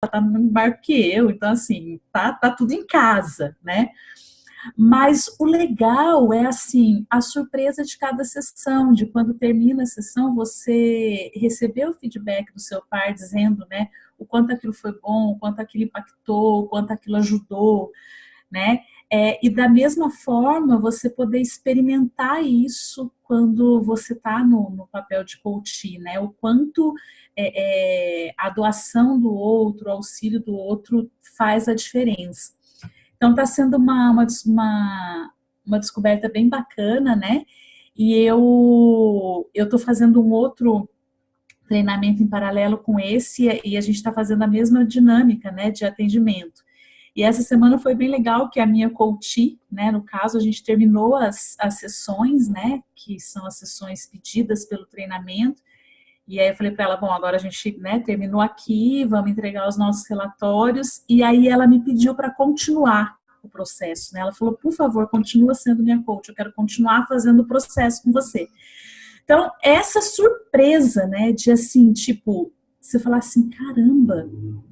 tá no mesmo barco que eu, então assim, tá tudo em casa, né? Mas o legal é assim, a surpresa de cada sessão, de quando termina a sessão, você receber o feedback do seu par dizendo, né, o quanto aquilo foi bom, o quanto aquilo impactou, o quanto aquilo ajudou, né? E da mesma forma, você poder experimentar isso quando você está no papel de coach, né? O quanto a doação do outro, o auxílio do outro faz a diferença. Então, está sendo uma descoberta bem bacana, né? E eu estou fazendo um outro treinamento em paralelo com esse, e a gente está fazendo a mesma dinâmica, né, de atendimento. E essa semana foi bem legal, que a minha coach, né, no caso, a gente terminou as sessões, né, que são as sessões pedidas pelo treinamento, e aí eu falei para ela, bom, agora a gente, né, terminou aqui, vamos entregar os nossos relatórios, e aí ela me pediu para continuar o processo, né, ela falou, por favor, continua sendo minha coach, eu quero continuar fazendo o processo com você. Então, essa surpresa, né, de assim, tipo, você falar assim, caramba,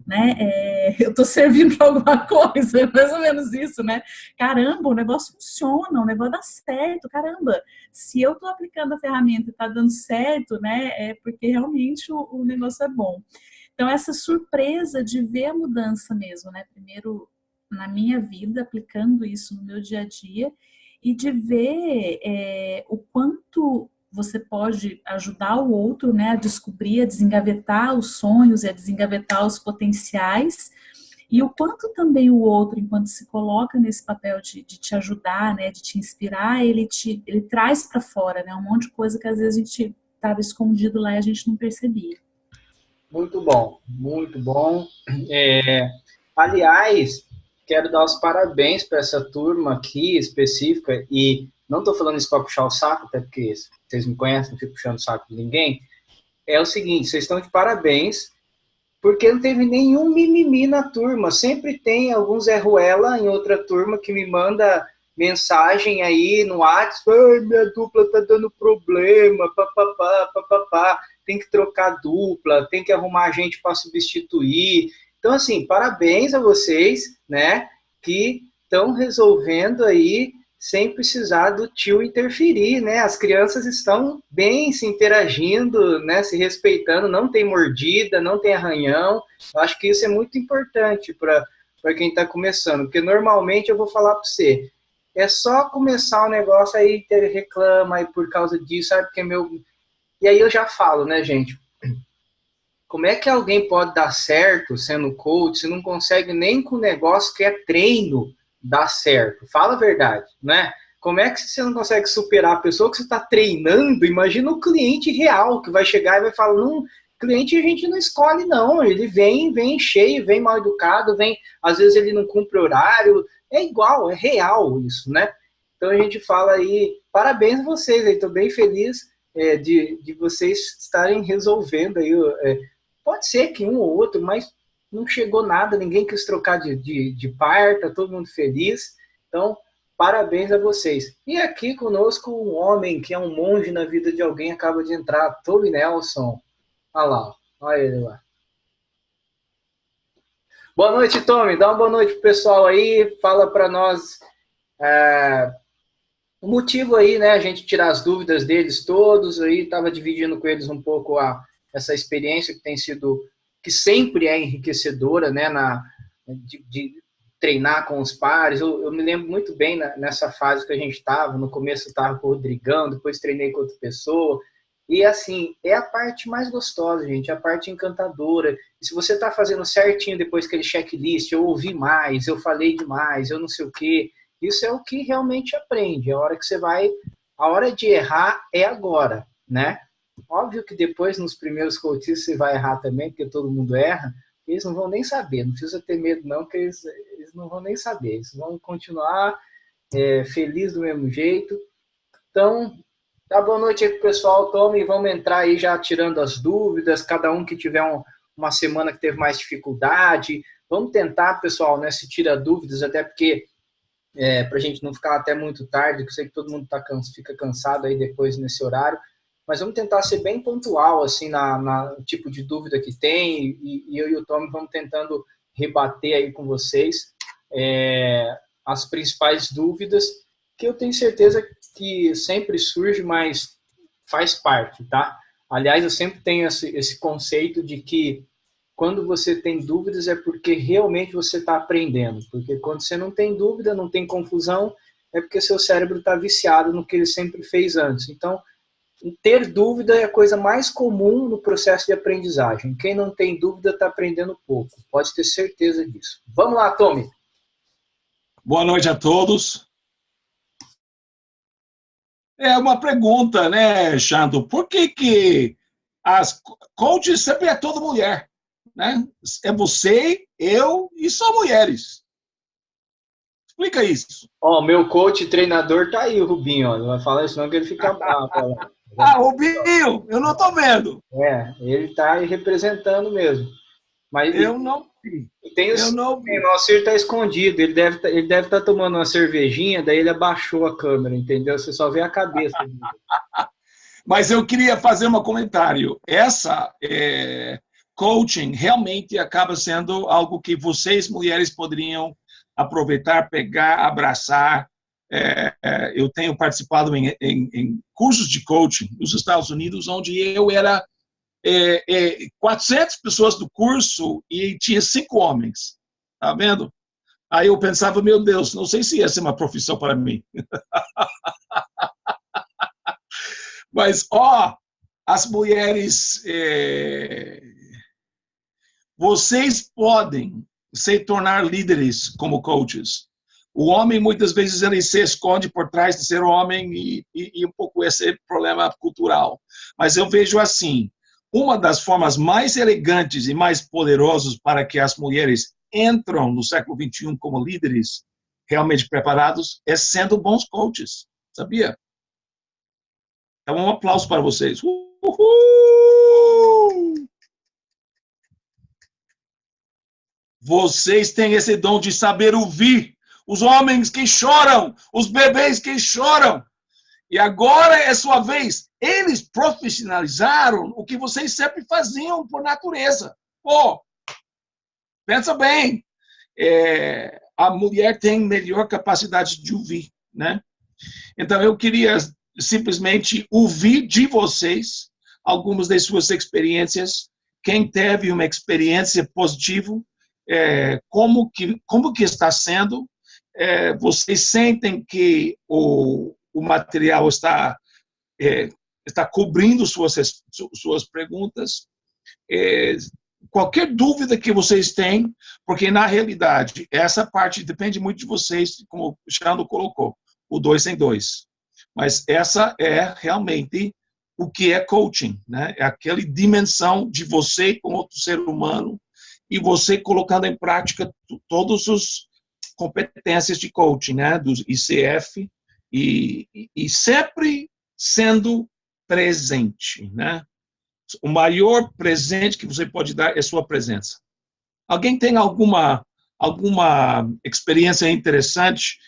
né, eu tô servindo para alguma coisa, é mais ou menos isso, né? Caramba, o negócio funciona, o negócio dá certo, caramba, se eu tô aplicando a ferramenta e tá dando certo, né, é porque realmente o negócio é bom. Então, essa surpresa de ver a mudança mesmo, né, primeiro na minha vida, aplicando isso no meu dia a dia, e de ver o quanto você pode ajudar o outro, né, a descobrir, a desengavetar os sonhos e a desengavetar os potenciais, e o quanto também o outro, enquanto se coloca nesse papel de te ajudar, né, de te inspirar, ele traz para fora, né, um monte de coisa que às vezes a gente estava escondido lá e a gente não percebia. Muito bom, muito bom. É, aliás, quero dar os parabéns para essa turma aqui específica, e não estou falando isso para puxar o saco, até porque vocês me conhecem, não fico puxando o saco de ninguém. É o seguinte, vocês estão de parabéns, porque não teve nenhum mimimi na turma. Sempre tem algum Zé Ruela em outra turma que me manda mensagem aí no WhatsApp, ai, minha dupla tá dando problema, papapá, papapá, tem que trocar dupla, tem que arrumar gente para substituir. Então, assim, parabéns a vocês, né, que estão resolvendo aí sem precisar do tio interferir, né? As crianças estão bem se interagindo, né? Se respeitando, não tem mordida, não tem arranhão. Eu acho que isso é muito importante para quem está começando, porque normalmente eu vou falar para você, é só começar o negócio aí, reclama aí por causa disso, sabe? Porque meu. E aí eu já falo, né, gente? Como é que alguém pode dar certo sendo coach se não consegue nem com o negócio que é treino dar certo? Fala a verdade, né? Como é que você não consegue superar a pessoa que você está treinando? Imagina o cliente real que vai chegar e vai falar, não, cliente a gente não escolhe não, ele vem cheio, vem mal educado, vem, às vezes ele não cumpre horário, é igual, é real isso, né? Então a gente fala aí, parabéns a vocês, estou bem feliz de vocês estarem resolvendo aí pode ser que um ou outro, mas não chegou nada, ninguém quis trocar de par, tá todo mundo feliz. Então, parabéns a vocês. E aqui conosco um homem que é um monge na vida de alguém acaba de entrar, Tommy Nelson. Olha lá, olha ele lá. Boa noite, Tommy. Dá uma boa noite pro pessoal aí. Fala para nós o motivo aí, né? A gente tirar as dúvidas deles todos aí. Estava dividindo com eles um pouco essa experiência que tem sido, que sempre é enriquecedora, né? De treinar com os pares. Eu me lembro muito bem nessa fase que a gente estava. No começo estava com o Rodrigão, depois treinei com outra pessoa. E assim, é a parte mais gostosa, gente, é a parte encantadora. E se você está fazendo certinho depois aquele checklist, eu ouvi mais, eu falei demais, eu não sei o quê, isso é o que realmente aprende. A hora que você vai, a hora de errar é agora, né? Óbvio que depois, nos primeiros coaches, você vai errar também, porque todo mundo erra, eles não vão nem saber, não precisa ter medo não, que eles não vão nem saber, eles vão continuar feliz do mesmo jeito. Então, dá boa noite aí pro pessoal, Tommy, vamos entrar aí já tirando as dúvidas, cada um que tiver uma semana que teve mais dificuldade, vamos tentar, pessoal, né, se tira dúvidas, até porque para a gente não ficar até muito tarde, que eu sei que todo mundo fica cansado aí depois nesse horário. mas vamos tentar ser bem pontual, assim, no tipo de dúvida que tem, e eu e o Tom vamos tentando rebater aí com vocês as principais dúvidas, que eu tenho certeza que sempre surge, mas faz parte, tá? Aliás, eu sempre tenho esse conceito de que quando você tem dúvidas é porque realmente você está aprendendo. Porque quando você não tem dúvida, não tem confusão, é porque seu cérebro está viciado no que ele sempre fez antes. Então, ter dúvida é a coisa mais comum no processo de aprendizagem. Quem não tem dúvida está aprendendo pouco. Pode ter certeza disso. Vamos lá, Tommy. Boa noite a todos. É uma pergunta, né, Xando? Por que as coaches sempre é toda mulher, né? É você, eu e só mulheres. Explica isso. Ó, meu coach e treinador tá aí, o Rubinho. Ó. Não vai falar isso não que ele fica bravo. Rubinho, eu não estou vendo. Ele tá aí representando mesmo. Mas eu não vi. Eu não vi. O Nossir tá escondido. Ele deve estar tomando uma cervejinha, daí ele abaixou a câmera, entendeu? Você só vê a cabeça dele. Mas eu queria fazer um comentário. Essa coaching realmente acaba sendo algo que vocês, mulheres, poderiam aproveitar, pegar, abraçar. Eu tenho participado em cursos de coaching nos Estados Unidos, onde eu era 400 pessoas do curso e tinha 5 homens. Tá vendo? Aí eu pensava, meu Deus, não sei se ia ser uma profissão para mim. Mas, as mulheres, vocês podem se tornar líderes como coaches. O homem, muitas vezes, ele se esconde por trás de ser homem e um pouco esse problema cultural. Mas eu vejo assim, uma das formas mais elegantes e mais poderosas para que as mulheres entram no século XXI como líderes realmente preparados é sendo bons coaches, sabia? Então, um aplauso para vocês. Uhul! Vocês têm esse dom de saber ouvir os homens que choram, os bebês que choram. E agora é sua vez. Eles profissionalizaram o que vocês sempre faziam por natureza. Pensa bem. A mulher tem melhor capacidade de ouvir, né? Então, eu queria simplesmente ouvir de vocês algumas das suas experiências. Quem teve uma experiência positiva, como que está sendo? Vocês sentem que o material está cobrindo suas perguntas? Qualquer dúvida que vocês têm, porque na realidade essa parte depende muito de vocês, como o Xando colocou, o 2 em 2. Mas essa é realmente o que é coaching, né? É aquela dimensão de você com outro ser humano e você colocando em prática todas as competências de coaching, né? Do ICF e sempre sendo presente, né? O maior presente que você pode dar é sua presença. Alguém tem alguma experiência interessante?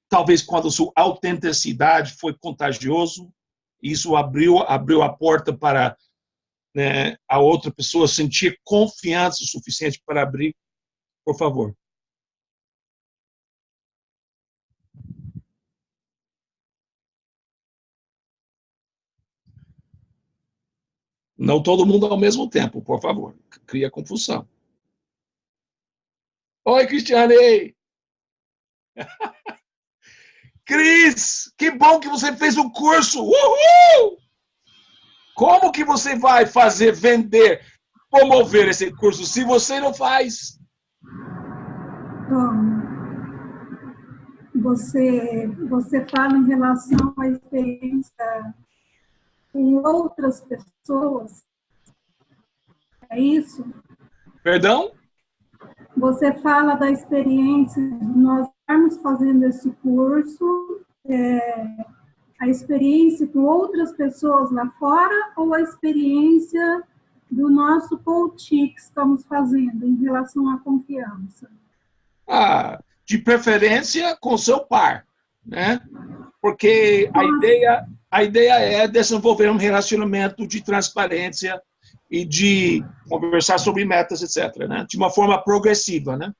Talvez quando sua autenticidade foi contagioso, isso abriu a porta para, né, a outra pessoa sentir confiança suficiente para abrir. Por favor. Não todo mundo ao mesmo tempo, por favor. Cria confusão. Oi, Cristiane! Cris, que bom que você fez o curso! Uhul! Como que você vai vender, promover esse curso se você não faz? Bom, você fala em relação à experiência com outras pessoas, é isso? Perdão? Você fala da experiência de nós estarmos fazendo esse curso, a experiência com outras pessoas lá fora ou a experiência do nosso coaching que estamos fazendo em relação à confiança? De preferência com seu par, né? Porque a ideia a ideia é desenvolver um relacionamento de transparência e de conversar sobre metas, etc., né? De uma forma progressiva, né?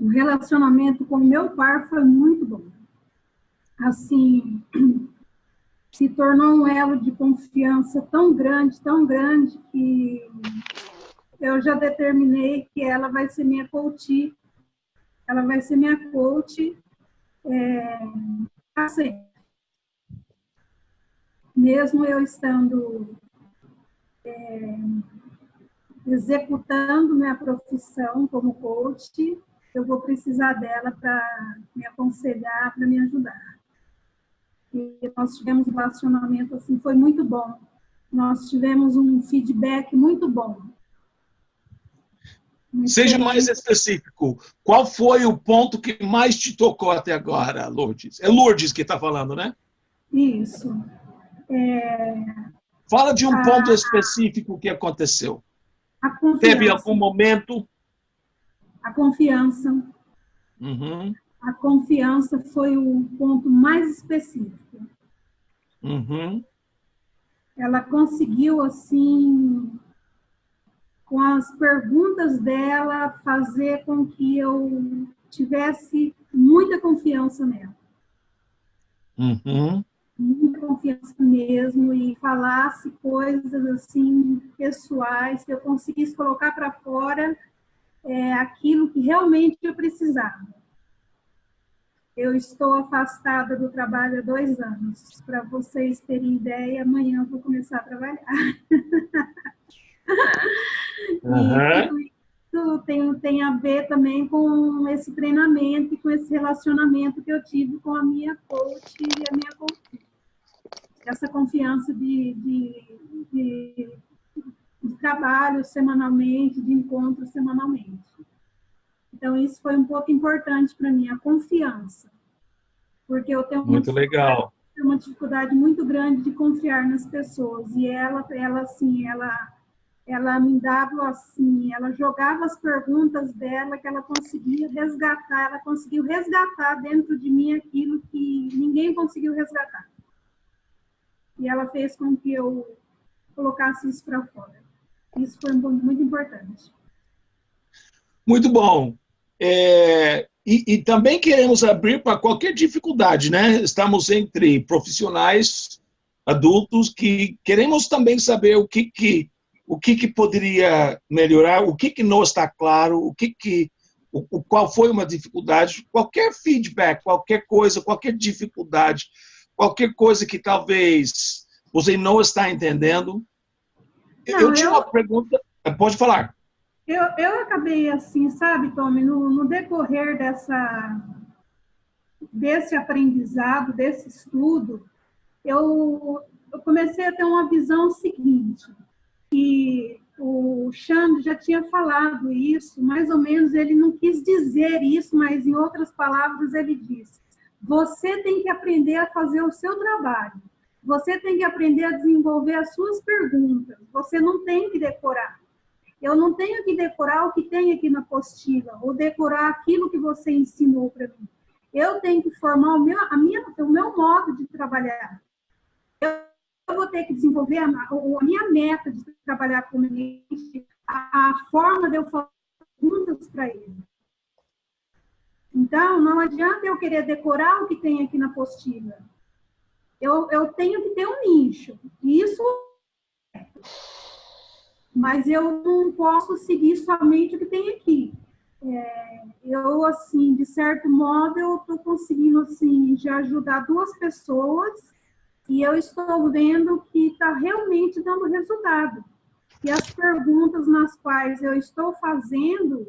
O relacionamento com o meu par foi muito bom. Assim, se tornou um elo de confiança tão grande, que eu já determinei que ela vai ser minha coach. Ela vai ser minha coach assim, mesmo eu estando executando minha profissão como coach, eu vou precisar dela para me aconselhar, para me ajudar. E nós tivemos um relacionamento assim, foi muito bom. Nós tivemos um feedback muito bom. Seja mais específico. Qual foi o ponto que mais te tocou até agora, Lourdes? É Lourdes que está falando, né? Isso. Fala de um ponto específico que aconteceu. A confiança. Teve algum momento? A confiança. Uhum. A confiança foi o ponto mais específico. Uhum. Ela conseguiu, assim, com as perguntas dela, fazer com que eu tivesse muita confiança nela. Uhum. Muita confiança mesmo, e falasse coisas, assim, pessoais, que eu conseguisse colocar para fora aquilo que realmente eu precisava. Eu estou afastada do trabalho há 2 anos. Para vocês terem ideia, amanhã eu vou começar a trabalhar. Uhum. E tudo isso tem a ver também com esse treinamento e com esse relacionamento que eu tive com a minha coach e a minha coach. Essa confiança de trabalho semanalmente, de encontro semanalmente. Então, isso foi um pouco importante para mim, a confiança. Porque eu tenho Muito legal. uma dificuldade muito grande de confiar nas pessoas. E ela me dava assim, ela jogava as perguntas dela que ela conseguia resgatar, ela conseguiu resgatar dentro de mim aquilo que ninguém conseguiu resgatar. E ela fez com que eu colocasse isso para fora. Isso foi muito importante. Muito bom. E também queremos abrir para qualquer dificuldade, né? Estamos entre profissionais adultos que queremos também saber o que poderia melhorar, o que não está claro, qual foi uma dificuldade, qualquer feedback, qualquer coisa, qualquer dificuldade, qualquer coisa que talvez você não está entendendo. Eu tinha uma pergunta. Pode falar. Eu acabei assim, sabe, Tommy, no decorrer desse aprendizado, desse estudo, eu comecei a ter uma visão seguinte, que o Xande já tinha falado isso, mais ou menos ele não quis dizer isso, mas em outras palavras ele disse: você tem que aprender a fazer o seu trabalho, você tem que aprender a desenvolver as suas perguntas, você não tem que decorar. Eu não tenho que decorar o que tem aqui na apostila, ou decorar aquilo que você ensinou para mim. Eu tenho que formar o meu modo de trabalhar. Eu vou ter que desenvolver a minha meta de trabalhar com o cliente, a forma de eu fazer perguntas para ele. Então, não adianta eu querer decorar o que tem aqui na apostila. Eu tenho que ter um nicho. Isso é. Mas eu não posso seguir somente o que tem aqui. Eu, assim, de certo modo, eu estou conseguindo, assim, já ajudar 2 pessoas e eu estou vendo que está realmente dando resultado. E as perguntas nas quais eu estou fazendo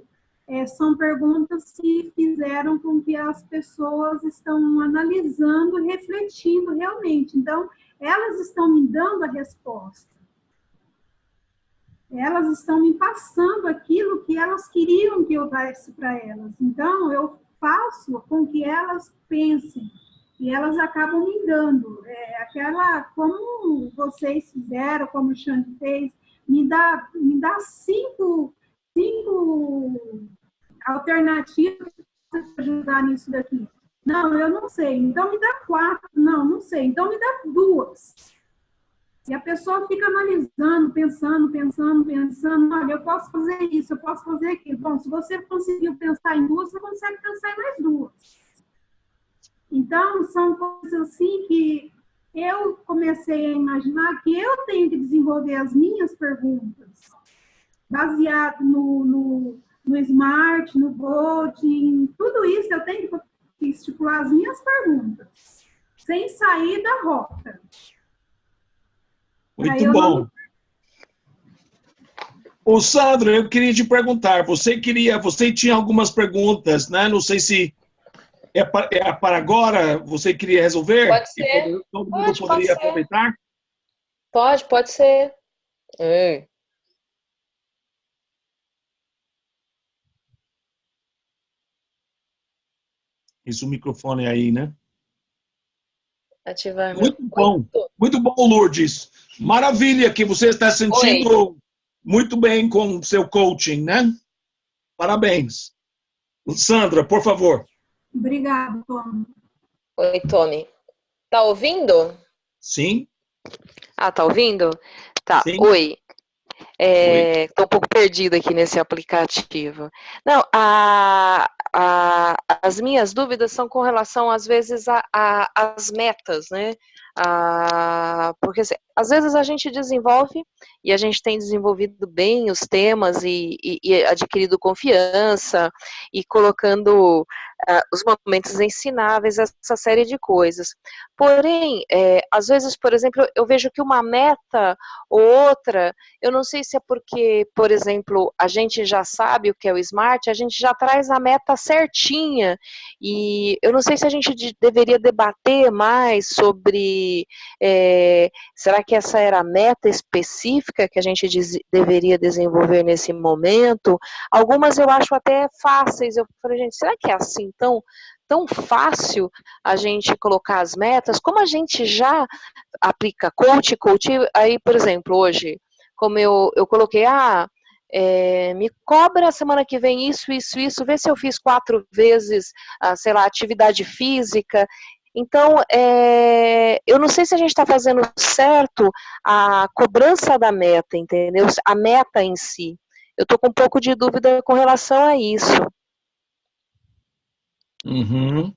são perguntas que fizeram com que as pessoas estão analisando e refletindo realmente. Então, elas estão me dando a resposta. Elas estão me passando aquilo que elas queriam que eu desse para elas. Então, eu faço com que elas pensem e elas acabam me dando. Como vocês fizeram, como o Xande fez, me dá 5 alternativas para ajudar nisso daqui. Não, eu não sei. Então me dá 4. Não, não sei. Então me dá 2. E a pessoa fica analisando, pensando. Olha, eu posso fazer isso, eu posso fazer aquilo. Bom, se você conseguiu pensar em 2, você consegue pensar em mais 2. Então, são coisas assim que eu comecei a imaginar que eu tenho que desenvolver as minhas perguntas, baseado no SMART, no Bolding, tudo isso eu tenho que estipular as minhas perguntas, sem sair da rota. Muito bom. Ô, Sandra, eu queria te perguntar, você tinha algumas perguntas, né? Não sei se é para agora, você queria resolver? Pode ser. Todo mundo poderia aproveitar? Pode ser. Isso, o microfone aí, né? Ativar. Muito bom, Lourdes. Maravilha que você está sentindo muito bem com o seu coaching, né? Parabéns. Sandra, por favor. Obrigada, Tony. Oi, Tony. Tá ouvindo? Sim. Ah, tá ouvindo? Tá. Sim. Oi. Tô um pouco perdida aqui nesse aplicativo. Não, as minhas dúvidas são com relação, às vezes, às metas, né? Porque assim, às vezes a gente desenvolve e a gente tem desenvolvido bem os temas e adquirido confiança e colocando os momentos ensináveis, essa série de coisas. Porém, às vezes, por exemplo, eu vejo que uma meta ou outra, eu não sei se é porque, por exemplo, a gente já sabe o que é o SMART, a gente já traz a meta certinha, e eu não sei se a gente deveria debater mais sobre, será que essa era a meta específica que a gente deveria desenvolver nesse momento? Algumas eu acho até fáceis, eu falei, gente, será que é assim tão fácil a gente colocar as metas? Como a gente já aplica coach, aí, por exemplo, hoje, como eu coloquei, me cobra a semana que vem isso, vê se eu fiz 4 vezes, sei lá, atividade física. Então, eu não sei se a gente está fazendo certo a cobrança da meta, entendeu? A meta em si. Eu estou com um pouco de dúvida com relação a isso. Uhum.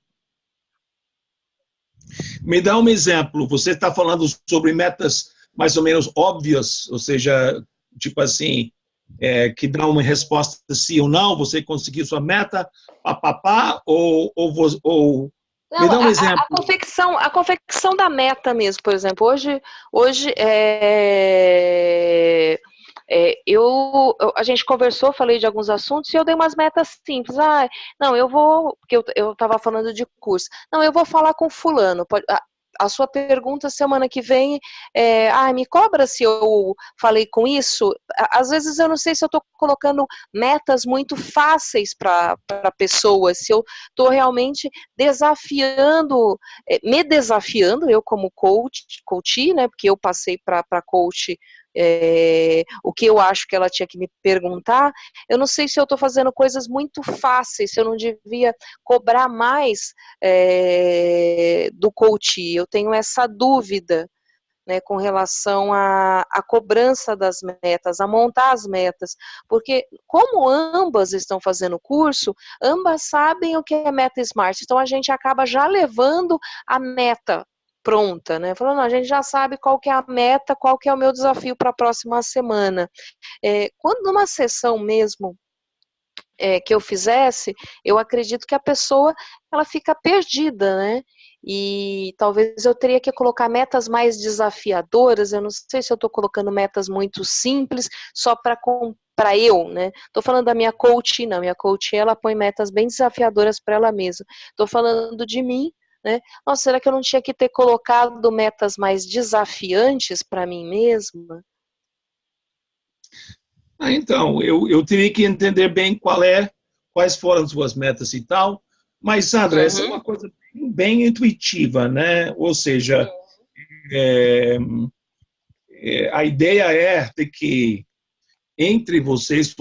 Me dá um exemplo. Você está falando sobre metas mais ou menos óbvias, ou seja, tipo assim, que dá uma resposta sim ou não, você conseguiu sua meta, ou não, me dá um exemplo. A confecção da meta mesmo, por exemplo, hoje a gente conversou, falei de alguns assuntos e eu dei umas metas simples. Não, porque eu estava falando de curso. Não, eu vou falar com fulano. A sua pergunta semana que vem me cobra se eu falei com isso. Às vezes eu não sei se eu estou colocando metas muito fáceis para a pessoa, se eu estou realmente me desafiando, eu como coach, né, porque eu passei para coach o que eu acho que ela tinha que me perguntar. Eu não sei se eu estou fazendo coisas muito fáceis, se eu não devia cobrar mais do coach. Eu tenho essa dúvida, né, com relação à cobrança das metas, a montar as metas, porque como ambas estão fazendo o curso, ambas sabem o que é meta SMART, então a gente acaba já levando a meta pronta, né, falando, não, a gente já sabe qual que é a meta, qual que é o meu desafio para a próxima semana. Quando numa sessão mesmo que eu fizesse, eu acredito que a pessoa, ela fica perdida, né, e talvez eu teria que colocar metas mais desafiadoras. Eu não sei se eu estou colocando metas muito simples, só para eu, né? Estou falando da minha coach, não. Minha coach, ela põe metas bem desafiadoras para ela mesma. Estou falando de mim, né? Nossa, será que eu não tinha que ter colocado metas mais desafiantes para mim mesma? Então, eu teria que entender bem quais foram as suas metas e tal, mas, Sandra, essa é uma coisa bem intuitiva, né? Ou seja, a ideia é de que entre vocês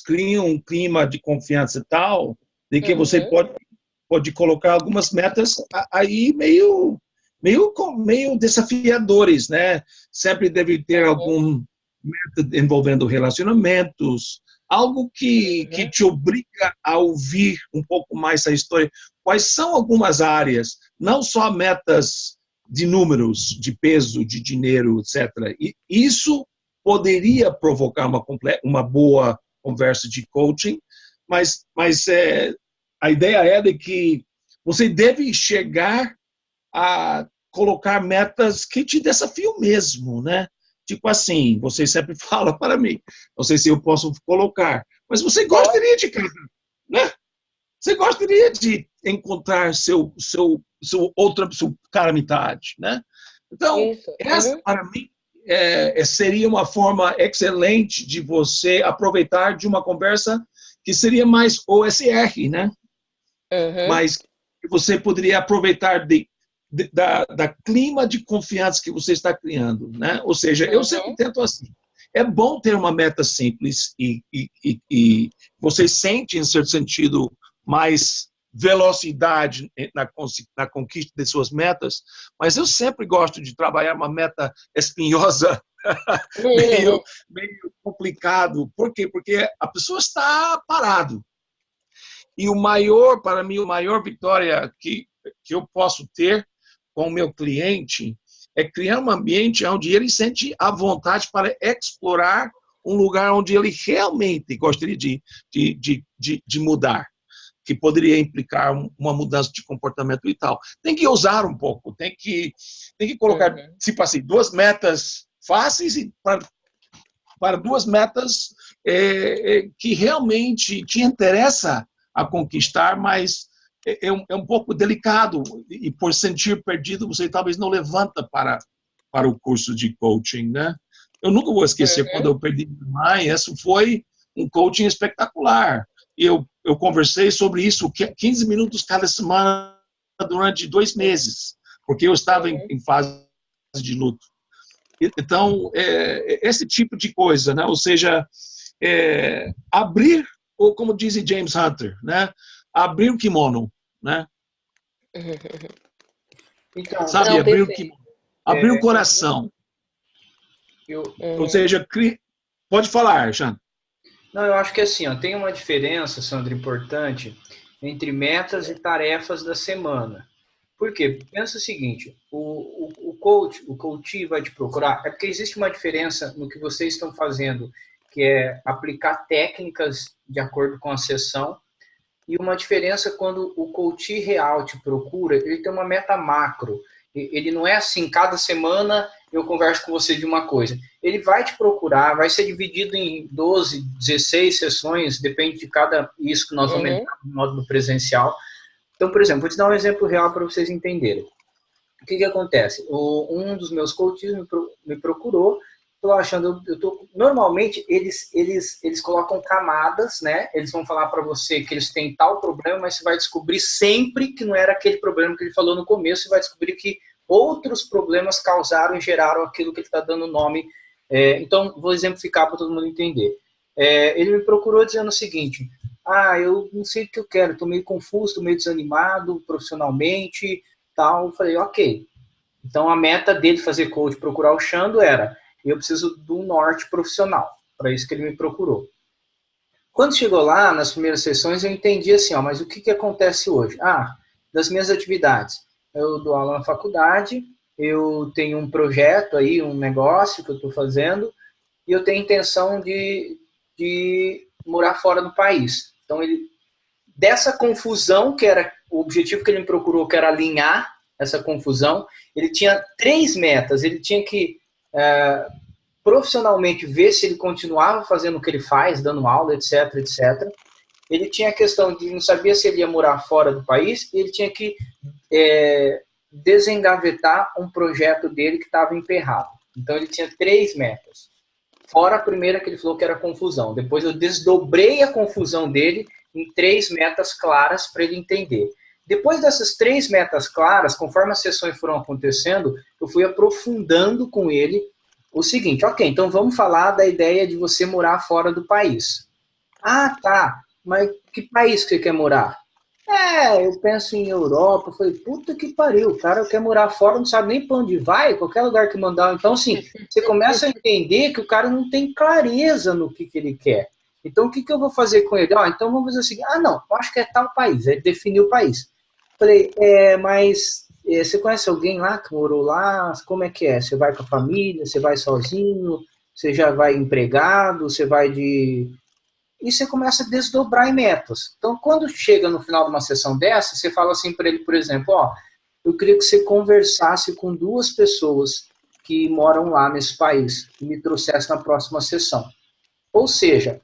criam um clima de confiança tal, de que você pode pode colocar algumas metas aí meio desafiadores, né? Sempre deve ter algum meta envolvendo relacionamentos, algo que te obriga a ouvir um pouco mais a história. Quais são algumas áreas, não só metas de números, de peso, de dinheiro, etc. E isso poderia provocar uma boa conversa de coaching, mas a ideia é de que você deve chegar a colocar metas que te desafiam mesmo, né? Tipo assim, você sempre fala para mim, não sei se eu posso colocar, mas você gostaria de casar, né? Você gostaria de encontrar seu cara metade, né? Então, essa para mim seria uma forma excelente de você aproveitar de uma conversa que seria mais OSR, né? Mas você poderia aproveitar da clima de confiança que você está criando, né? Ou seja, eu sempre tento assim. É bom ter uma meta simples e você sente, em certo sentido, mais velocidade na conquista de suas metas, mas eu sempre gosto de trabalhar uma meta espinhosa, meio complicado. Por quê? Porque a pessoa está parado. E para mim, o maior vitória que eu posso ter com o meu cliente é criar um ambiente onde ele sente a vontade para explorar um lugar onde ele realmente gostaria de mudar, que poderia implicar uma mudança de comportamento e tal. Tem que ousar um pouco, tem que colocar, tipo assim, 2 metas fáceis e para 2 metas que realmente te interessa a conquistar, mas é um pouco delicado e por sentir perdido você talvez não levanta para o curso de coaching, né? Eu nunca vou esquecer quando eu perdi minha mãe, isso foi um coaching espetacular. Eu conversei sobre isso 15 minutos cada semana durante 2 meses, porque eu estava em fase de luto. Então, esse tipo de coisa, né? Ou seja, abrir, ou como diz James Hunter, né? Abrir o kimono, né? Então, sabe, abrir o kimono, abrir o coração. Ou seja, pode falar, Xan. Não, eu acho que assim, tem uma diferença, Sandra, importante entre metas e tarefas da semana. Por quê? Pensa o seguinte, o coach vai te procurar, é porque existe uma diferença no que vocês estão fazendo, que é aplicar técnicas de acordo com a sessão, e uma diferença quando o coach real te procura, ele tem uma meta macro. Ele não é assim, cada semana eu converso com você de uma coisa. Ele vai te procurar, vai ser dividido em 12, 16 sessões, depende de cada isso que nós vamos entrar no módulo presencial. Então, por exemplo, vou te dar um exemplo real para vocês entenderem. O que acontece? Um dos meus coaches me procurou, estou achando, normalmente eles colocam camadas, né? Eles vão falar para você que eles têm tal problema, mas você vai descobrir sempre que não era aquele problema que ele falou no começo, e vai descobrir que outros problemas causaram e geraram aquilo que ele está dando nome. Então, vou exemplificar para todo mundo entender. Ele me procurou dizendo o seguinte: eu não sei o que eu quero, estou meio confuso, estou meio desanimado profissionalmente, tal. Eu falei, ok. Então, a meta dele fazer coach, procurar o Xando era: eu preciso do norte profissional. Para isso que ele me procurou. Quando chegou lá, nas primeiras sessões, eu entendi assim, mas o que acontece hoje? Das minhas atividades. Eu dou aula na faculdade, eu tenho um projeto aí, um negócio que eu estou fazendo, e eu tenho intenção de morar fora do país. Então, dessa confusão, que era o objetivo que ele me procurou, que era alinhar essa confusão, ele tinha 3 metas. Ele tinha que profissionalmente ver se ele continuava fazendo o que ele faz, dando aula, etc, etc. Ele tinha a questão de não sabia se ele ia morar fora do país, e ele tinha que desengavetar um projeto dele que estava emperrado. Então, ele tinha 3 metas. Fora a primeira que ele falou que era confusão. Depois eu desdobrei a confusão dele em 3 metas claras para ele entender. Depois dessas 3 metas claras, conforme as sessões foram acontecendo, eu fui aprofundando com ele o seguinte: ok, então vamos falar da ideia de você morar fora do país. Tá, mas que país que você quer morar? eu penso em Europa, eu falei, puta que pariu, o cara quer morar fora, não sabe nem para onde vai, qualquer lugar que mandar. Então, assim, você começa a entender que o cara não tem clareza no que ele quer. Então, o que eu vou fazer com ele? Então vamos fazer o seguinte, não, eu acho que é tal país, aí definiu o país. Falei, mas você conhece alguém lá que morou lá? Como é que é? Você vai com a família, você vai sozinho, você já vai empregado, você vai de... E você começa a desdobrar em metas. Então, quando chega no final de uma sessão dessa, você fala assim para ele, por exemplo, eu queria que você conversasse com 2 pessoas que moram lá nesse país e me trouxesse na próxima sessão. Ou seja,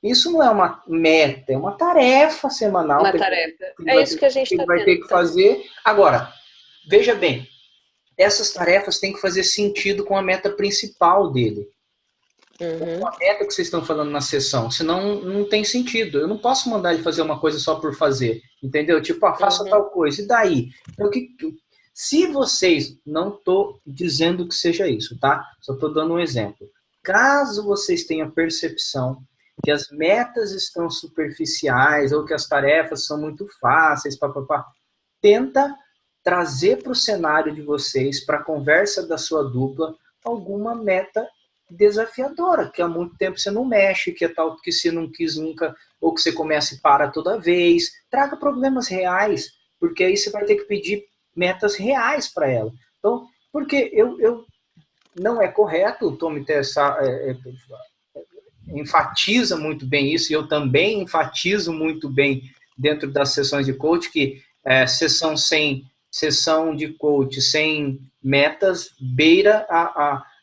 isso não é uma meta, é uma tarefa semanal. Uma tarefa. É isso que a gente vai ter que fazer. Agora, veja bem, essas tarefas têm que fazer sentido com a meta principal dele. Com a meta que vocês estão falando na sessão, senão não tem sentido. Eu não posso mandar ele fazer uma coisa só por fazer, entendeu? Tipo, faça tal coisa, e daí? Então, se vocês, não estou dizendo que seja isso, tá? Só estou dando um exemplo. Caso vocês tenham percepção que as metas estão superficiais ou que as tarefas são muito fáceis, tenta trazer para o cenário de vocês, para a conversa da sua dupla, alguma meta desafiadora, que há muito tempo você não mexe, que é tal que você não quis nunca, ou que você começa e para toda vez. Traga problemas reais, porque aí você vai ter que pedir metas reais para ela. Então, porque eu não é correto, o Tommy enfatiza muito bem isso, e eu também enfatizo muito bem dentro das sessões de coach, que sessão de coach sem metas beira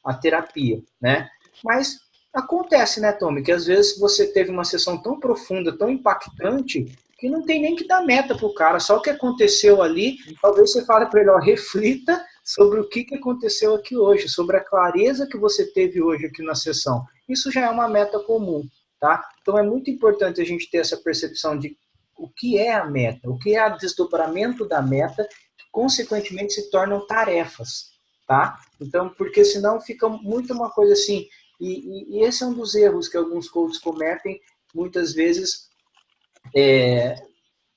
a terapia, né? Mas acontece, né, Tommy, que às vezes você teve uma sessão tão profunda, tão impactante, que não tem nem que dar meta pro cara, só o que aconteceu ali, talvez você fale para ele, reflita sobre o que aconteceu aqui hoje, sobre a clareza que você teve hoje aqui na sessão. Isso já é uma meta comum, tá? Então é muito importante a gente ter essa percepção de o que é a meta, o que é o desdobramento da meta, que consequentemente se tornam tarefas, tá? Então, porque senão fica muito uma coisa assim, e esse é um dos erros que alguns coaches cometem, muitas vezes,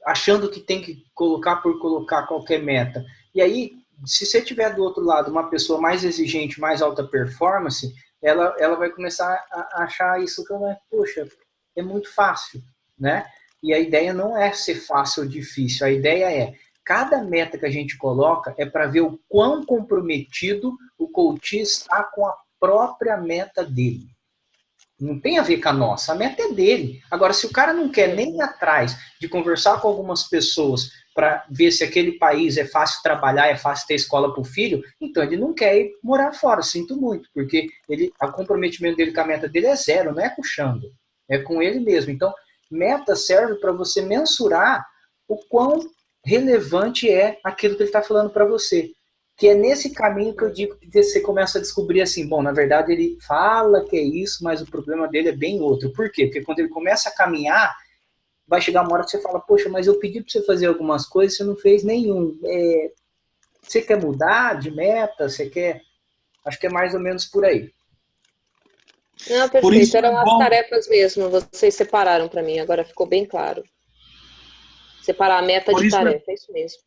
achando que tem que colocar por colocar qualquer meta. E aí, se você tiver do outro lado uma pessoa mais exigente, mais alta performance, ela vai começar a achar isso como poxa, é muito fácil, né? E a ideia não é ser fácil ou difícil, a ideia é, cada meta que a gente coloca é para ver o quão comprometido o coach está com a própria meta dele. Não tem a ver com a nossa, a meta é dele. Agora, se o cara não quer nem ir atrás de conversar com algumas pessoas para ver se aquele país é fácil trabalhar, é fácil ter escola para o filho, então ele não quer ir morar fora, sinto muito, porque o comprometimento dele com a meta dele é zero, não é com o Xando, é com ele mesmo. Então, meta serve para você mensurar o quão relevante é aquilo que ele está falando para você. Que é nesse caminho que eu digo que você começa a descobrir assim, bom, na verdade ele fala que é isso, mas o problema dele é bem outro. Por quê? Porque quando ele começa a caminhar, vai chegar uma hora que você fala, poxa, mas eu pedi para você fazer algumas coisas, você não fez nenhum. Você quer mudar de meta? Você quer... Acho que é mais ou menos por aí. Não, perfeito. Eram as tarefas mesmo, vocês separaram para mim, agora ficou bem claro. Separar a meta de tarefa, é isso mesmo.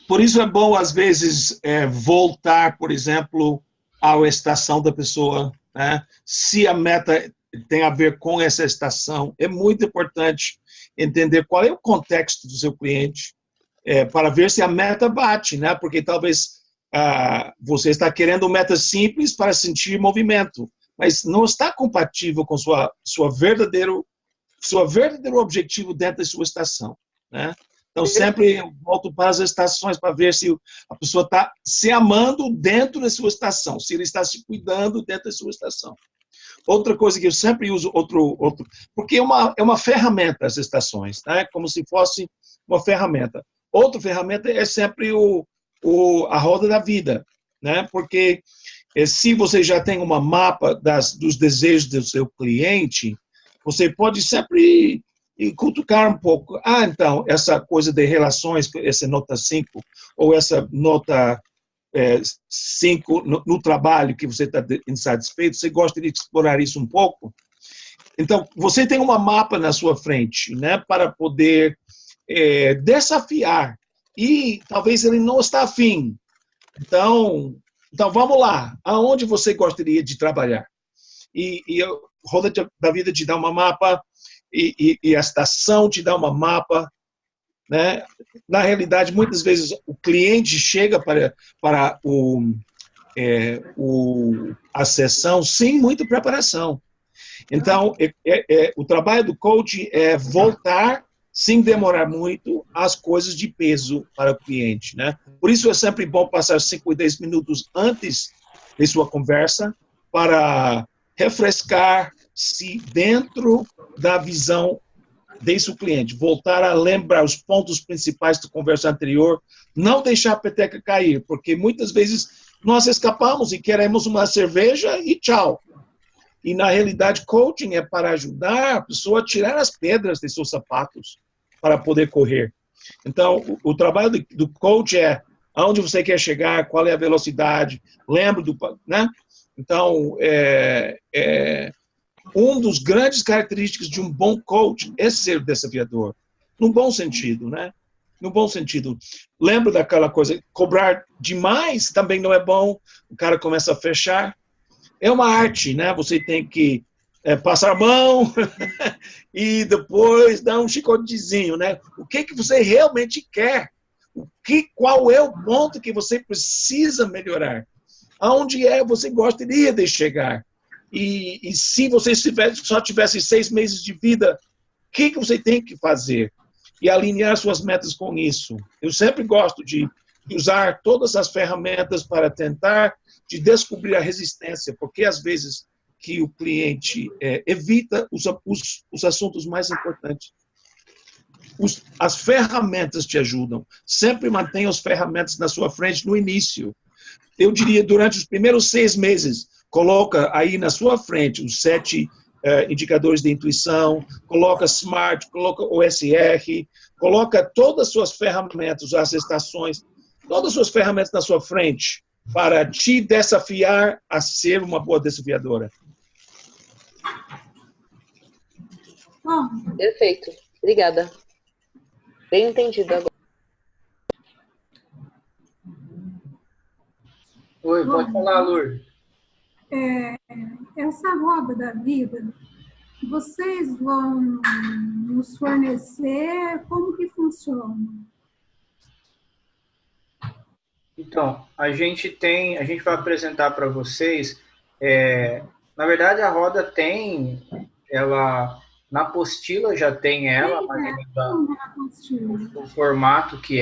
Por isso é bom, às vezes, voltar, por exemplo, à estação da pessoa, né? Se a meta tem a ver com essa estação, é muito importante entender qual é o contexto do seu cliente, para ver se a meta bate, né? Porque talvez você está querendo meta simples para sentir movimento, mas não está compatível com sua verdadeiro objetivo dentro da sua estação, né? Então, sempre eu volto para as estações para ver se a pessoa está se amando dentro da sua estação, se ele está se cuidando dentro da sua estação. Outra coisa que eu sempre uso, porque é uma ferramenta as estações, né? Como se fosse uma ferramenta. Outra ferramenta é sempre a roda da vida, né? Porque se você já tem uma mapa dos desejos do seu cliente, você pode sempre cutucar um pouco. Então, essa coisa de relações, essa nota 5, ou essa nota 5 no trabalho que você está insatisfeito, você gosta de explorar isso um pouco? Então, você tem uma mapa na sua frente, né, para poder desafiar. E talvez ele não está afim. Então vamos lá. Aonde você gostaria de trabalhar? E a Roda da Vida te dá uma mapa, e a estação te dá uma mapa, né? Na realidade, muitas vezes o cliente chega para a sessão sem muita preparação. Então, o trabalho do coach é voltar, sem demorar muito, as coisas de peso para o cliente, né? Por isso é sempre bom passar 5 a 10 minutos antes de sua conversa para refrescar-se dentro da visão desse cliente, voltar a lembrar os pontos principais da conversa anterior, não deixar a peteca cair, porque muitas vezes nós escapamos e queremos uma cerveja e tchau. E, na realidade, coaching é para ajudar a pessoa a tirar as pedras de seus sapatos para poder correr. Então, o trabalho do coach é aonde você quer chegar, qual é a velocidade, lembra né? Então, um dos grandes características de um bom coach é ser desafiador. Num bom sentido, né? No bom sentido. Lembra daquela coisa, cobrar demais também não é bom, o cara começa a fechar. É uma arte, né? Você tem que passar a mão e depois dar um chicotezinho, né? O que você realmente quer? Qual é o ponto que você precisa melhorar? Aonde você gostaria de chegar? E se você só tivesse 6 meses de vida, o que você tem que fazer? E alinhar suas metas com isso. Eu sempre gosto de usar todas as ferramentas para tentar de descobrir a resistência, porque às vezes que o cliente evita os assuntos mais importantes. As ferramentas te ajudam. Sempre mantenha as ferramentas na sua frente no início. Eu diria, durante os primeiros 6 meses, coloca aí na sua frente os 7 indicadores de intuição, coloca SMART, coloca OSR, coloca todas as suas ferramentas, as estações, todas as suas ferramentas na sua frente para te desafiar a ser uma boa desafiadora. Perfeito. Obrigada. Bem entendido agora. Oi, pode falar, Lourdes. Essa roda da vida, vocês vão nos fornecer, como que funciona? Então, a gente vai apresentar para vocês, na verdade a roda tem, na apostila já tem ela, o formato que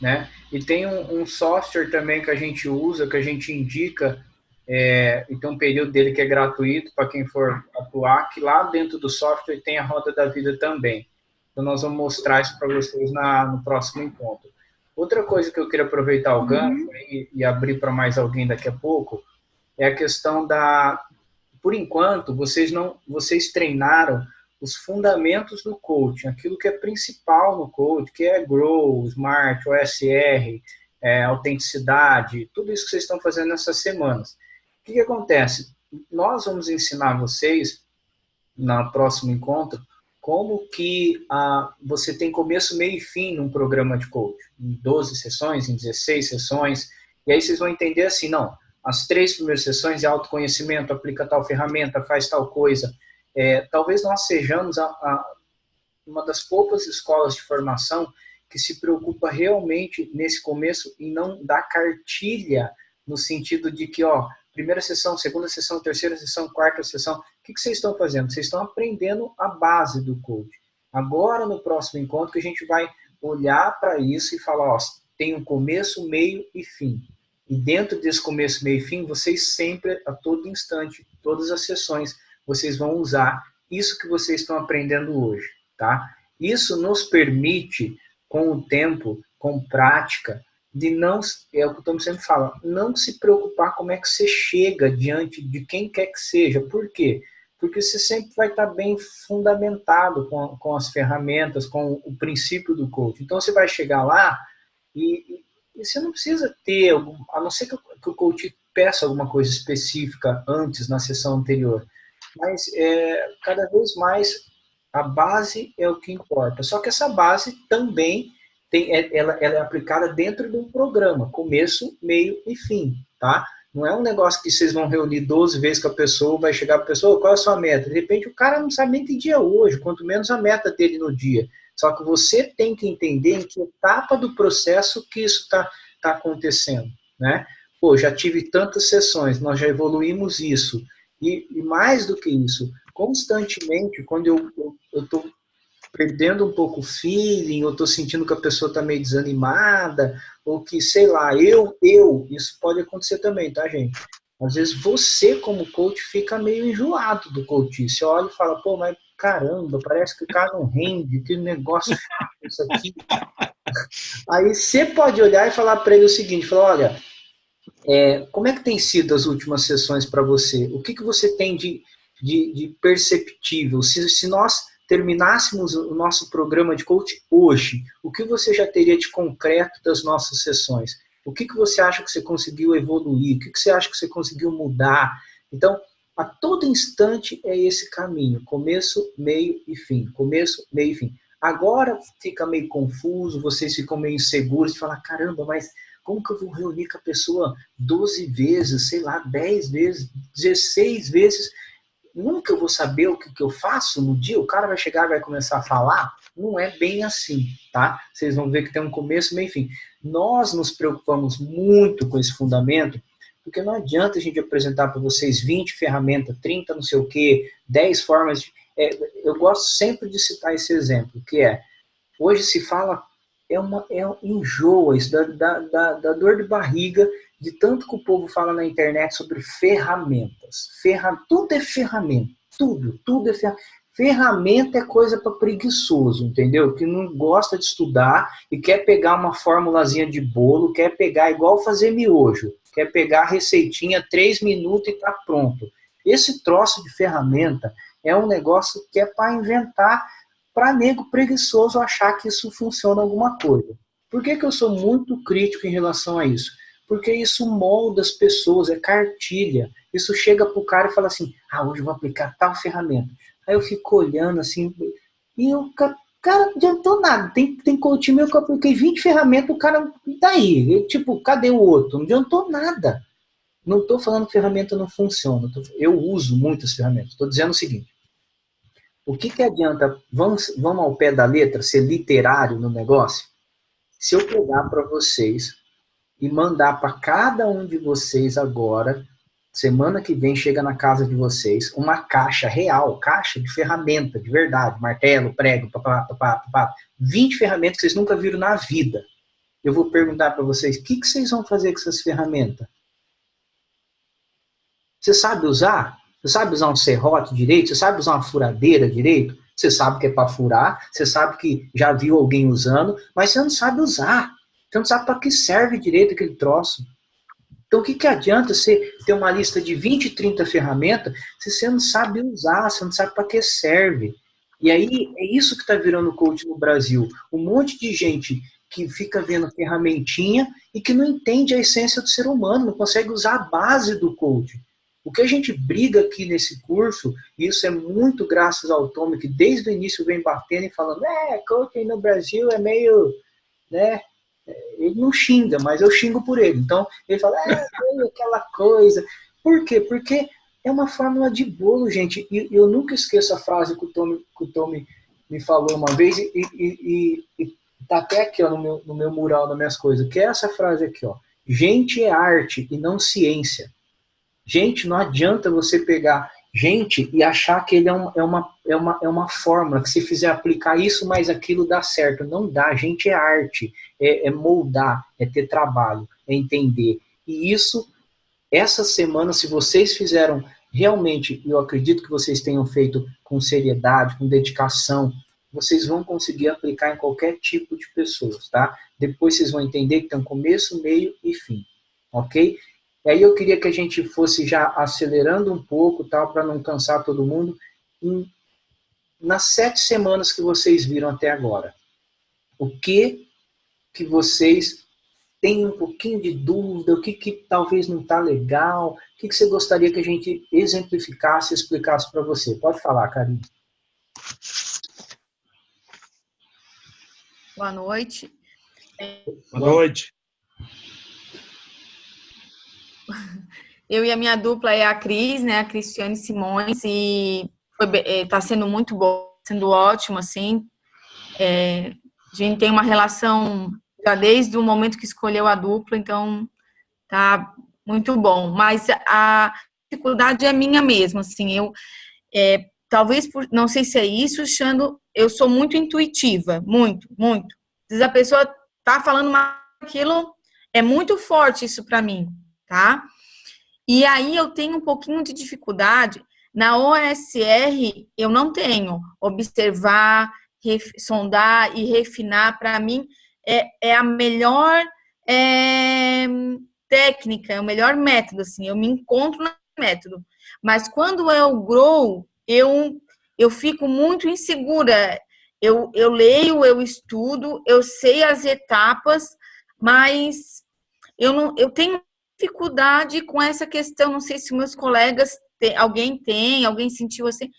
né? E tem um software também que a gente usa, que a gente indica, e tem um período dele que é gratuito para quem for atuar, que lá dentro do software tem a roda da vida também. Então nós vamos mostrar isso para vocês no próximo encontro. Outra coisa que eu queria aproveitar o gancho e abrir para mais alguém daqui a pouco é a questão por enquanto, vocês treinaram os fundamentos do coaching, aquilo que é principal no coaching, que é Grow, SMART, OSR, autenticidade, tudo isso que vocês estão fazendo nessas semanas. O que acontece? Nós vamos ensinar vocês, no próximo encontro, como que você tem começo, meio e fim num programa de coaching, em 12 sessões, em 16 sessões, e aí vocês vão entender assim, não, as 3 primeiras sessões é autoconhecimento, aplica tal ferramenta, faz tal coisa. Talvez nós sejamos uma das poucas escolas de formação que se preocupa realmente nesse começo em não dar cartilha, no sentido de que, primeira sessão, segunda sessão, terceira sessão, quarta sessão, o que vocês estão fazendo? Vocês estão aprendendo a base do coaching. Agora, no próximo encontro, que a gente vai olhar para isso e falar, tem um começo, meio e fim. E dentro desse começo, meio e fim, vocês sempre, a todo instante, todas as sessões, vocês vão usar isso que vocês estão aprendendo hoje, tá? Isso nos permite, com o tempo, com prática, de não, é o que o Tom sempre fala, não se preocupar como é que você chega diante de quem quer que seja. Por quê? Porque você sempre vai estar bem fundamentado com as ferramentas, com o princípio do coaching. Então, você vai chegar lá e você não precisa ter, a não ser que o coach peça alguma coisa específica antes, na sessão anterior. Mas, cada vez mais, A base é o que importa. Só que essa base também ela é aplicada dentro de um programa, começo, meio e fim, tá? Não é um negócio que vocês vão reunir 12 vezes com a pessoa, vai chegar para a pessoa, qual é a sua meta? De repente o cara não sabe nem que dia é hoje, quanto menos a meta dele no dia. Só que você tem que entender em que etapa do processo que isso está acontecendo, né? Pô, já tive tantas sessões, nós já evoluímos isso. E mais do que isso, constantemente, quando eu estou perdendo um pouco o feeling, ou estou sentindo que a pessoa está meio desanimada, ou que, sei lá, isso pode acontecer também, tá, gente? Às vezes você, como coach, fica meio enjoado do coach. Você olha e fala, pô, mas caramba, parece que o cara não rende, que negócio chato isso aqui. Aí você pode olhar e falar para ele o seguinte, falar, olha, como é que tem sido as últimas sessões para você? O que você tem de perceptível? Se nós terminássemos o nosso programa de coach hoje, o que você já teria de concreto das nossas sessões? O que você acha que você conseguiu evoluir? O que você acha que você conseguiu mudar? Então, a todo instante é esse caminho, começo, meio e fim. Começo, meio e fim. Agora fica meio confuso, vocês ficam meio inseguros, de falar, caramba, mas como que eu vou reunir com a pessoa 12 vezes, sei lá, 10 vezes, 16 vezes? Nunca eu vou saber o que eu faço no dia, o cara vai chegar e vai começar a falar? Não é bem assim, tá? Vocês vão ver que tem um começo, meio e fim. Nós nos preocupamos muito com esse fundamento, porque não adianta a gente apresentar para vocês 20 ferramentas, 30 não sei o quê, 10 formas. Eu gosto sempre de citar esse exemplo, que hoje se fala, enjoa isso, da dor de barriga, de tanto que o povo fala na internet sobre ferramentas. Tudo é ferramenta, tudo é ferramenta. Ferramenta é coisa para preguiçoso, entendeu? Que não gosta de estudar e quer pegar uma formulazinha de bolo, quer pegar igual fazer miojo, quer pegar a receitinha, 3 minutos e tá pronto. Esse troço de ferramenta é um negócio que é para inventar, para nego preguiçoso achar que isso funciona alguma coisa. Por que eu sou muito crítico em relação a isso? Porque isso molda as pessoas, é cartilha. Isso chega pro cara e fala assim, hoje eu vou aplicar tal ferramenta. Aí eu fico olhando assim, e o cara não adiantou nada. Tem coach meu que eu apliquei 20 ferramentas, o cara tá aí. Tipo, cadê o outro? Não adiantou nada. Não estou falando que ferramenta não funciona. Eu uso muitas ferramentas. Estou dizendo o seguinte, o que adianta, vamos ao pé da letra, ser literário no negócio? Se eu pegar para vocês e mandar para cada um de vocês agora, semana que vem chega na casa de vocês, uma caixa real, caixa de ferramenta, de verdade, martelo, prego, 20 ferramentas que vocês nunca viram na vida. Eu vou perguntar para vocês, o que vocês vão fazer com essas ferramentas? Você sabe usar? Você sabe usar um serrote direito? Você sabe usar uma furadeira direito? Você sabe que é para furar, você sabe que já viu alguém usando, mas você não sabe usar. Você não sabe para que serve direito aquele troço. Então, o que adianta você ter uma lista de 20, 30 ferramentas se você não sabe usar, você não sabe para que serve? E aí, é isso que está virando coach no Brasil. Um monte de gente que fica vendo ferramentinha e que não entende a essência do ser humano, não consegue usar a base do coach. O que a gente briga aqui nesse curso, e isso é muito graças ao Tommy, que desde o início vem batendo e falando, coaching no Brasil é meio, né, ele não xinga, mas eu xingo por ele. Então, ele fala, aquela coisa. Por quê? Porque é uma fórmula de bolo, gente. E eu nunca esqueço a frase que o Tommy me falou uma vez, e tá até aqui, ó, no meu mural, nas minhas coisas, que é essa frase aqui, ó. Gente é arte e não ciência. Gente, não adianta você pegar gente e achar que ele é uma fórmula, que se fizer aplicar isso mais aquilo dá certo. Não dá, gente é arte, é moldar, é ter trabalho, é entender. E isso, essa semana, se vocês fizeram realmente, eu acredito que vocês tenham feito com seriedade, com dedicação, vocês vão conseguir aplicar em qualquer tipo de pessoas, tá? Depois vocês vão entender que tem um começo, meio e fim, ok? E aí eu queria que a gente fosse já acelerando um pouco, tal, para não cansar todo mundo, nas 7 semanas que vocês viram até agora. O que vocês têm um pouquinho de dúvida, o que talvez não está legal, o que você gostaria que a gente exemplificasse e explicasse para você? Pode falar, Karine. Boa noite. Boa noite. Eu e a minha dupla é a Cris, né? A Cristiane Simões, e está sendo muito bom, sendo ótimo, assim. A gente tem uma relação já desde o momento que escolheu a dupla, então tá muito bom. Mas a dificuldade é minha mesmo, assim. Talvez não sei se é isso, Xando, eu sou muito intuitiva, muito, muito. Às vezes a pessoa tá falando aquilo, é muito forte isso para mim, tá? E aí eu tenho um pouquinho de dificuldade. Na OSR, eu não tenho. Observar, sondar e refinar, para mim, é a melhor técnica, é o melhor método, assim. Eu me encontro no método. Mas quando é o Grow, eu fico muito insegura. Eu leio, eu estudo, eu sei as etapas, mas eu tenho dificuldade com essa questão. Não sei se meus colegas, alguém sentiu assim,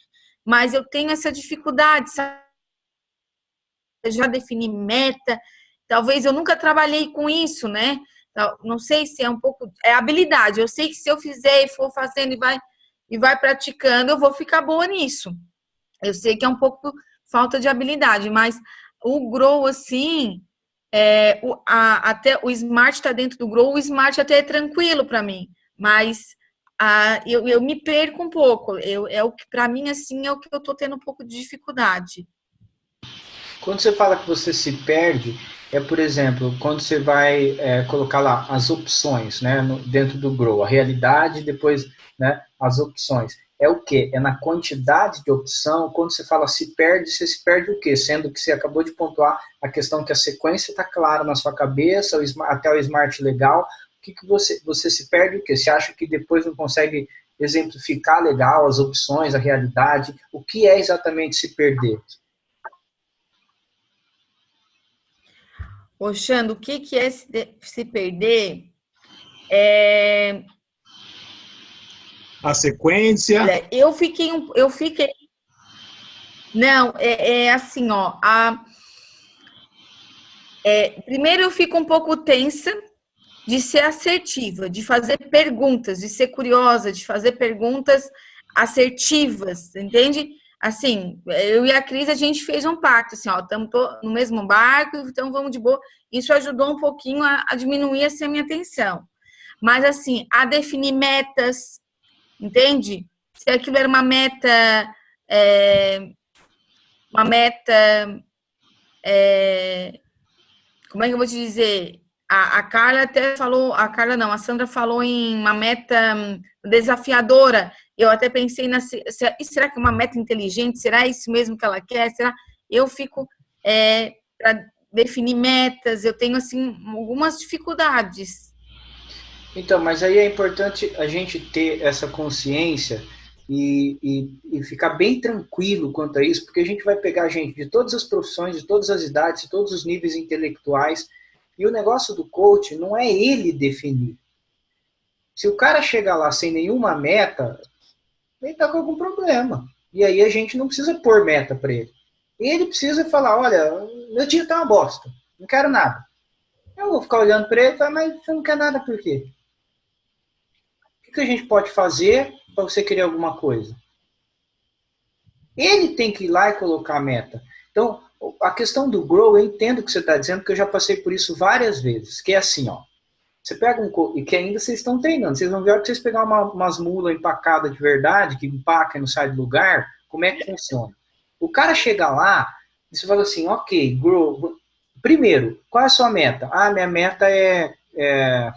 mas eu tenho essa dificuldade, sabe? Eu já defini meta, talvez eu nunca trabalhei com isso, né? Não sei se é um pouco, é habilidade. Eu sei que se eu fizer e for fazendo e vai praticando, eu vou ficar boa nisso. Eu sei que é um pouco falta de habilidade, mas o Grow, assim, até o Smart está dentro do Grow, o Smart até é tranquilo para mim, mas eu me perco um pouco. O que para mim, assim, é o que eu estou tendo um pouco de dificuldade. Quando você fala que você se perde, por exemplo, quando você vai colocar lá as opções, né, dentro do Grow, a realidade, depois, né, as opções. É o quê? É na quantidade de opção. Quando você fala se perde, você se perde o quê? Sendo que você acabou de pontuar a questão que a sequência está clara na sua cabeça, até o Smart legal. O que você se perde o quê? Você acha que depois não consegue exemplificar legal as opções, a realidade? O que é exatamente se perder? Xando, o que é se perder? A sequência. Eu fiquei. Não, assim, ó. Primeiro eu fico um pouco tensa de ser assertiva, de fazer perguntas, de ser curiosa, de fazer perguntas assertivas, entende? Assim, eu e a Cris, a gente fez um pacto, assim, ó, estamos no mesmo barco, então vamos de boa. Isso ajudou um pouquinho a diminuir assim, a minha tensão. Mas, assim, a definir metas, entende? Se aquilo era uma meta, como é que eu vou te dizer? A Carla até falou, a Carla não, a Sandra falou em uma meta desafiadora. Eu até pensei será que é uma meta inteligente? Será isso mesmo que ela quer? Será? Eu fico para definir metas, eu tenho assim algumas dificuldades. Então, mas aí é importante a gente ter essa consciência e ficar bem tranquilo quanto a isso, porque a gente vai pegar gente de todas as profissões, de todas as idades, de todos os níveis intelectuais, e o negócio do coach não é ele definir. Se o cara chegar lá sem nenhuma meta, ele está com algum problema. E aí a gente não precisa pôr meta para ele. Ele precisa falar, olha, meu dia tá uma bosta, não quero nada. Eu vou ficar olhando para ele e falar, mas você não quer nada por quê? O que a gente pode fazer para você querer alguma coisa? Ele tem que ir lá e colocar a meta. Então, a questão do Grow, eu entendo o que você está dizendo, porque eu já passei por isso várias vezes, que é assim, ó. Você pega e que ainda vocês estão treinando, vocês vão ver a hora que vocês pegar umas mulas empacadas de verdade, que empaca e não sai do lugar, como é que funciona? O cara chega lá, e você fala assim, ok, Grow. Primeiro, qual é a sua meta? Ah, minha meta é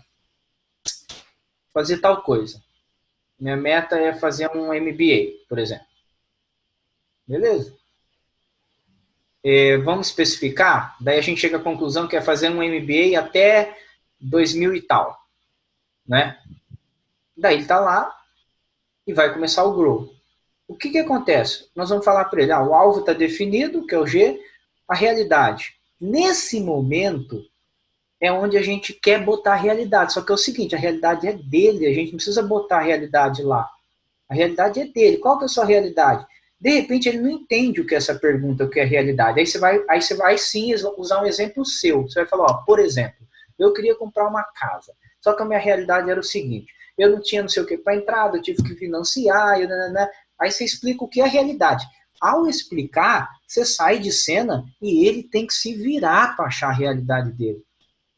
fazer tal coisa. Minha meta é fazer um MBA, por exemplo. Beleza? Vamos especificar? Daí a gente chega à conclusão que é fazer um MBA até 2000 e tal. Né? Daí ele está lá e vai começar o Grow. O que acontece? Nós vamos falar para ele, o alvo está definido, que é o G, a realidade. Nesse momento é onde a gente quer botar a realidade. Só que é o seguinte, a realidade é dele, a gente não precisa botar a realidade lá. A realidade é dele. Qual que é a sua realidade? De repente, ele não entende o que é essa pergunta, o que é realidade. Aí você vai sim usar um exemplo seu. Você vai falar, ó, por exemplo, eu queria comprar uma casa. Só que a minha realidade era o seguinte, eu não tinha não sei o que para entrada, eu tive que financiar, aí você explica o que é a realidade. Ao explicar, você sai de cena e ele tem que se virar para achar a realidade dele.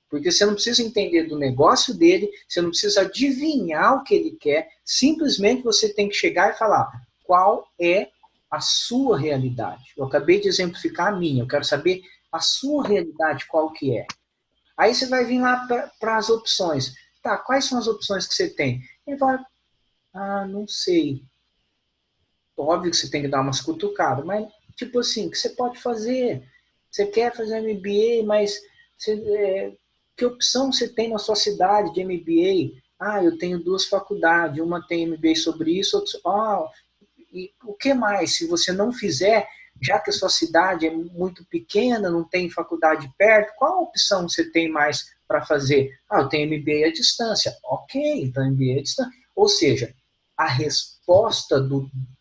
Porque você não precisa entender do negócio dele, você não precisa adivinhar o que ele quer, simplesmente você tem que chegar e falar qual é a sua realidade. Eu acabei de exemplificar a minha, eu quero saber a sua realidade, qual que é. Aí você vai vir lá para as opções. Tá, quais são as opções que você tem? Ele vai, não sei. Óbvio que você tem que dar umas cutucadas, mas tipo assim, o que você pode fazer? Você quer fazer MBA, mas que opção você tem na sua cidade de MBA? Eu tenho 2 faculdades, uma tem MBA sobre isso, outra... e o que mais? Se você não fizer, já que a sua cidade é muito pequena, não tem faculdade perto, qual opção você tem mais para fazer? Eu tenho MBA à distância. Ok, então MBA à distância. Ou seja, a resposta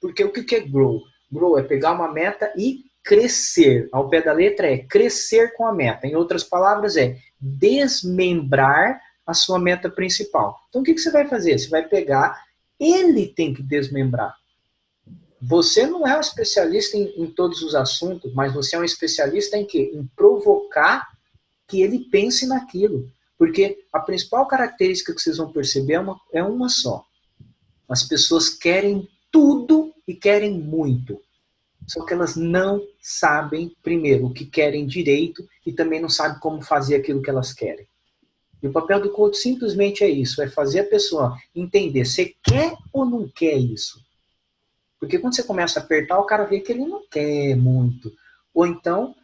Porque o que é grow? Grow é pegar uma meta e crescer. Ao pé da letra é crescer com a meta. Em outras palavras, é desmembrar a sua meta principal. Então, o que você vai fazer? Você vai pegar, ele tem que desmembrar. Você não é um especialista em todos os assuntos, mas você é um especialista em quê? Em provocar que ele pense naquilo. Porque a principal característica que vocês vão perceber é uma só. As pessoas querem tudo e querem muito. Só que elas não sabem, primeiro, o que querem direito e também não sabem como fazer aquilo que elas querem. E o papel do coach simplesmente é isso, é fazer a pessoa entender, você quer ou não quer isso? Porque quando você começa a apertar, o cara vê que ele não quer muito. Ou então,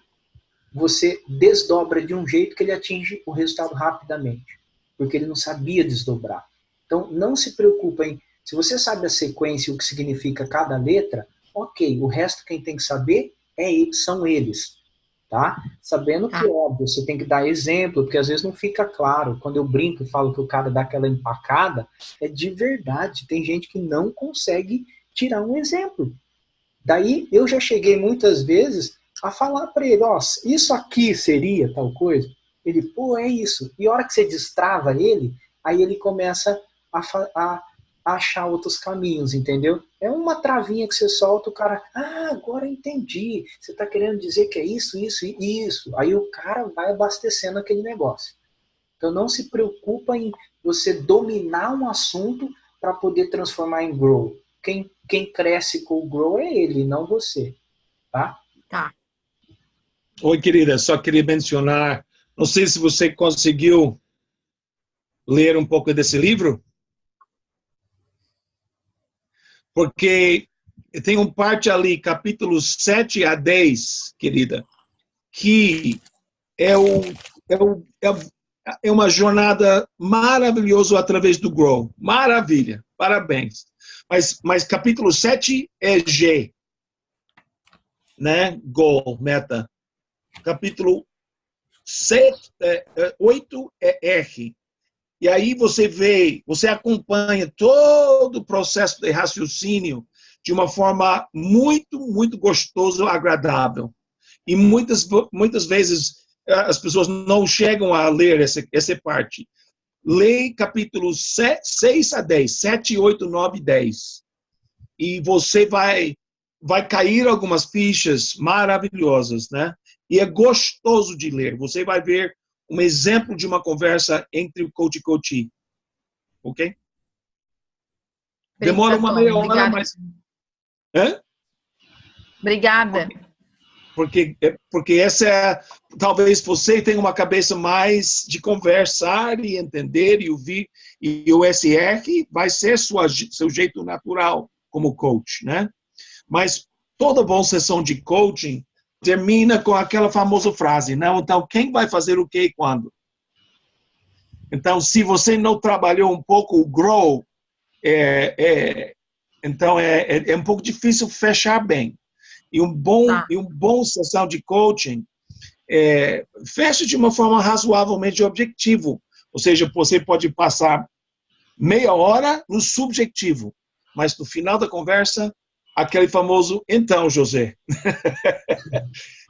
você desdobra de um jeito que ele atinge o resultado rapidamente. Porque ele não sabia desdobrar. Então, não se preocupa em... Se você sabe a sequência e o que significa cada letra, ok. O resto quem tem que saber são eles. Tá? Sabendo que, óbvio, você tem que dar exemplo, porque às vezes não fica claro. Quando eu brinco e falo que o cara dá aquela empacada, é de verdade. Tem gente que não consegue tirar um exemplo. Daí, eu já cheguei muitas vezes a falar para ele, isso aqui seria tal coisa? Ele, pô, é isso. E a hora que você destrava ele, aí ele começa a achar outros caminhos, entendeu? É uma travinha que você solta, o cara, agora eu entendi. Você está querendo dizer que é isso, isso e isso. Aí o cara vai abastecendo aquele negócio. Então não se preocupa em você dominar um assunto para poder transformar em grow. Quem cresce com o grow é ele, não você. Tá? Tá. Oi, querida, só queria mencionar, não sei se você conseguiu ler um pouco desse livro, porque tem uma parte ali, capítulos 7 a 10, querida, que é uma jornada maravilhosa através do Grow. Maravilha, parabéns. Mas capítulo 7 é G, né? Goal, meta. Capítulo 8 é R. E aí você acompanha todo o processo de raciocínio de uma forma muito, muito gostosa, agradável. E muitas vezes as pessoas não chegam a ler essa parte. Leia capítulos 6 a 10, 7, 8, 9 e 10. E você vai cair algumas fichas maravilhosas, né? E é gostoso de ler. Você vai ver um exemplo de uma conversa entre o coach e coachee. Ok? Demora uma meia hora, mas... Hã? Obrigada. Porque essa é... Talvez você tenha uma cabeça mais de conversar e entender e ouvir. E o SR vai ser seu jeito natural como coach, né? Mas toda boa sessão de coaching termina com aquela famosa frase, não? Então, quem vai fazer o que e quando? Então, se você não trabalhou um pouco o grow, então é um pouco difícil fechar bem. E um bom sessão de coaching fecha de uma forma razoavelmente objetivo. Ou seja, você pode passar meia hora no subjetivo, mas no final da conversa, aquele famoso, então, José.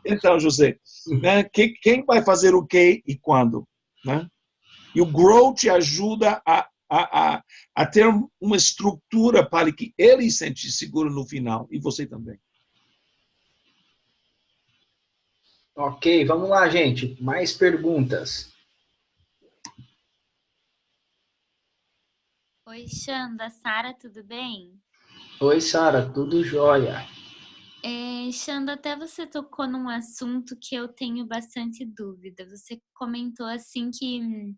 Então, José, né? Quem vai fazer o quê e quando? Né? E o Grow te ajuda a ter uma estrutura para que ele se sente seguro no final, e você também. Ok, vamos lá, gente. Mais perguntas. Oi, Xanda, Sara, tudo bem? Oi, Sara, tudo jóia? Xanda, até você tocou num assunto que eu tenho bastante dúvida. Você comentou assim que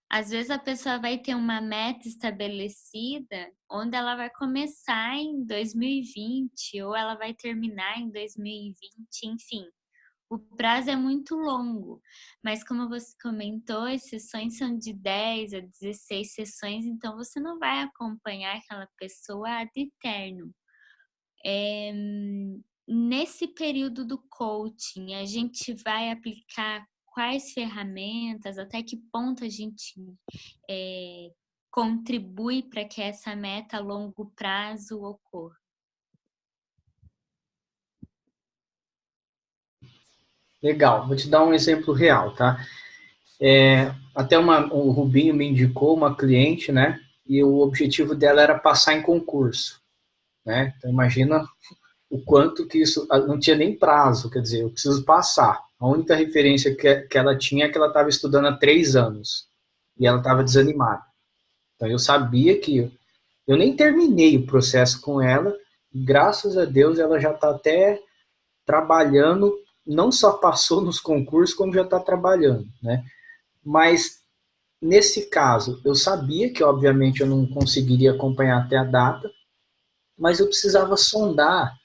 às vezes a pessoa vai ter uma meta estabelecida onde ela vai começar em 2020 ou ela vai terminar em 2020, enfim. O prazo é muito longo, mas como você comentou, as sessões são de 10 a 16 sessões, então você não vai acompanhar aquela pessoa ad eterno. Nesse período do coaching, a gente vai aplicar quais ferramentas, até que ponto a gente contribui para que essa meta a longo prazo ocorra? Legal, vou te dar um exemplo real, tá? Até o Rubinho me indicou uma cliente, né? E o objetivo dela era passar em concurso, né? Então imagina o quanto que isso não tinha nem prazo, quer dizer, eu preciso passar. A única referência que ela tinha é que ela estava estudando há 3 anos e ela estava desanimada. Então eu sabia que eu nem terminei o processo com ela, e graças a Deus ela já está até trabalhando, não só passou nos concursos, como já está trabalhando, né? Mas nesse caso, eu sabia que obviamente eu não conseguiria acompanhar até a data, mas eu precisava sondar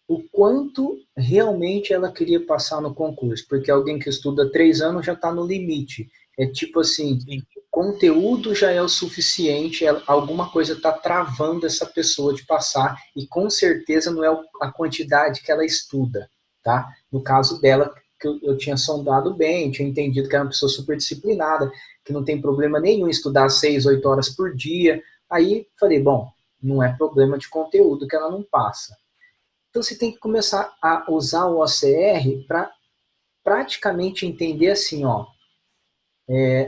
o quanto realmente ela queria passar no concurso, porque alguém que estuda 3 anos já está no limite. É tipo assim, o conteúdo já é o suficiente, alguma coisa está travando essa pessoa de passar, e com certeza não é a quantidade que ela estuda, tá? No caso dela, que eu tinha sondado bem, tinha entendido que era uma pessoa super disciplinada, que não tem problema nenhum em estudar 6, 8 horas por dia. Aí falei, bom, não é problema de conteúdo que ela não passa. Então você tem que começar a usar o OCR para praticamente entender assim, ó,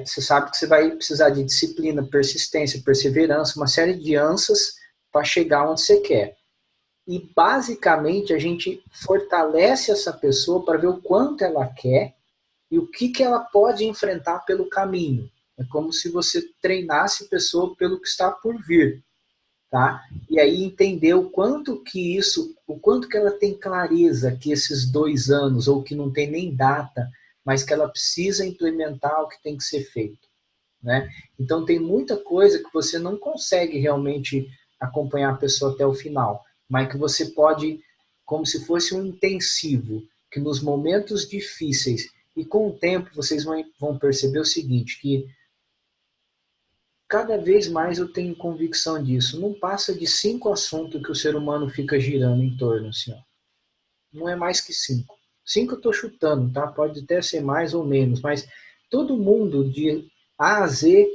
você sabe que você vai precisar de disciplina, persistência, perseverança, uma série de ânsias para chegar onde você quer. E basicamente a gente fortalece essa pessoa para ver o quanto ela quer e o que ela pode enfrentar pelo caminho. É como se você treinasse a pessoa pelo que está por vir. Tá? E aí entender o quanto que ela tem clareza que esses 2 anos, ou que não tem nem data, mas que ela precisa implementar o que tem que ser feito, né? Então tem muita coisa que você não consegue realmente acompanhar a pessoa até o final, mas que você pode, como se fosse um intensivo, que nos momentos difíceis, e com o tempo vocês vão perceber o seguinte, que cada vez mais eu tenho convicção disso. Não passa de 5 assuntos que o ser humano fica girando em torno, assim, ó. Não é mais que 5. 5 eu estou chutando, tá? Pode até ser mais ou menos, mas todo mundo, de A a Z,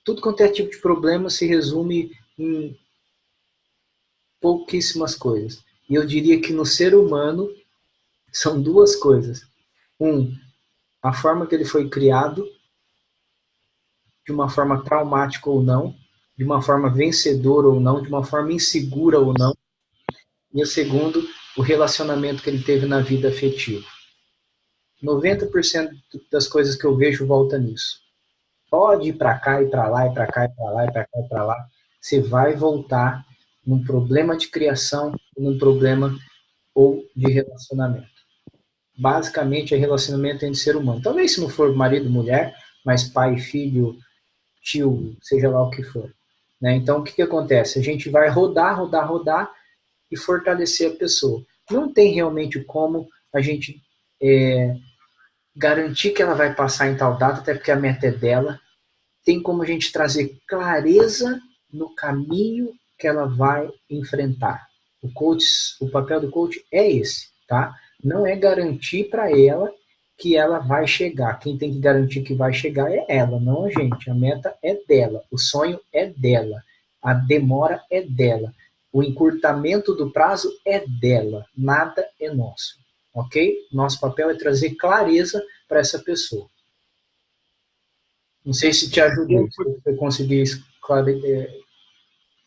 tudo quanto é tipo de problema se resume em pouquíssimas coisas. E eu diria que no ser humano são 2 coisas. A forma que ele foi criado, de uma forma traumática ou não, de uma forma vencedora ou não, de uma forma insegura ou não. E o segundo, o relacionamento que ele teve na vida afetiva. 90% das coisas que eu vejo volta nisso. Pode ir para cá e para lá, e para cá e para lá, e para cá e para lá. Você vai voltar num problema de criação, num problema ou de relacionamento. Basicamente é relacionamento entre ser humano. Talvez se não for marido, mulher, mas pai, filho, tio, seja lá o que for. Né? Então, o que acontece? A gente vai rodar e fortalecer a pessoa. Não tem realmente como a gente garantir que ela vai passar em tal data, até porque a meta é dela. Tem como a gente trazer clareza no caminho que ela vai enfrentar. O papel do coach é esse, tá? Não é garantir para ela que ela vai chegar. Quem tem que garantir que vai chegar é ela, não a gente. A meta é dela, o sonho é dela, a demora é dela. O encurtamento do prazo é dela, nada é nosso, ok? Nosso papel é trazer clareza para essa pessoa. Não sei se te ajudou, se você conseguir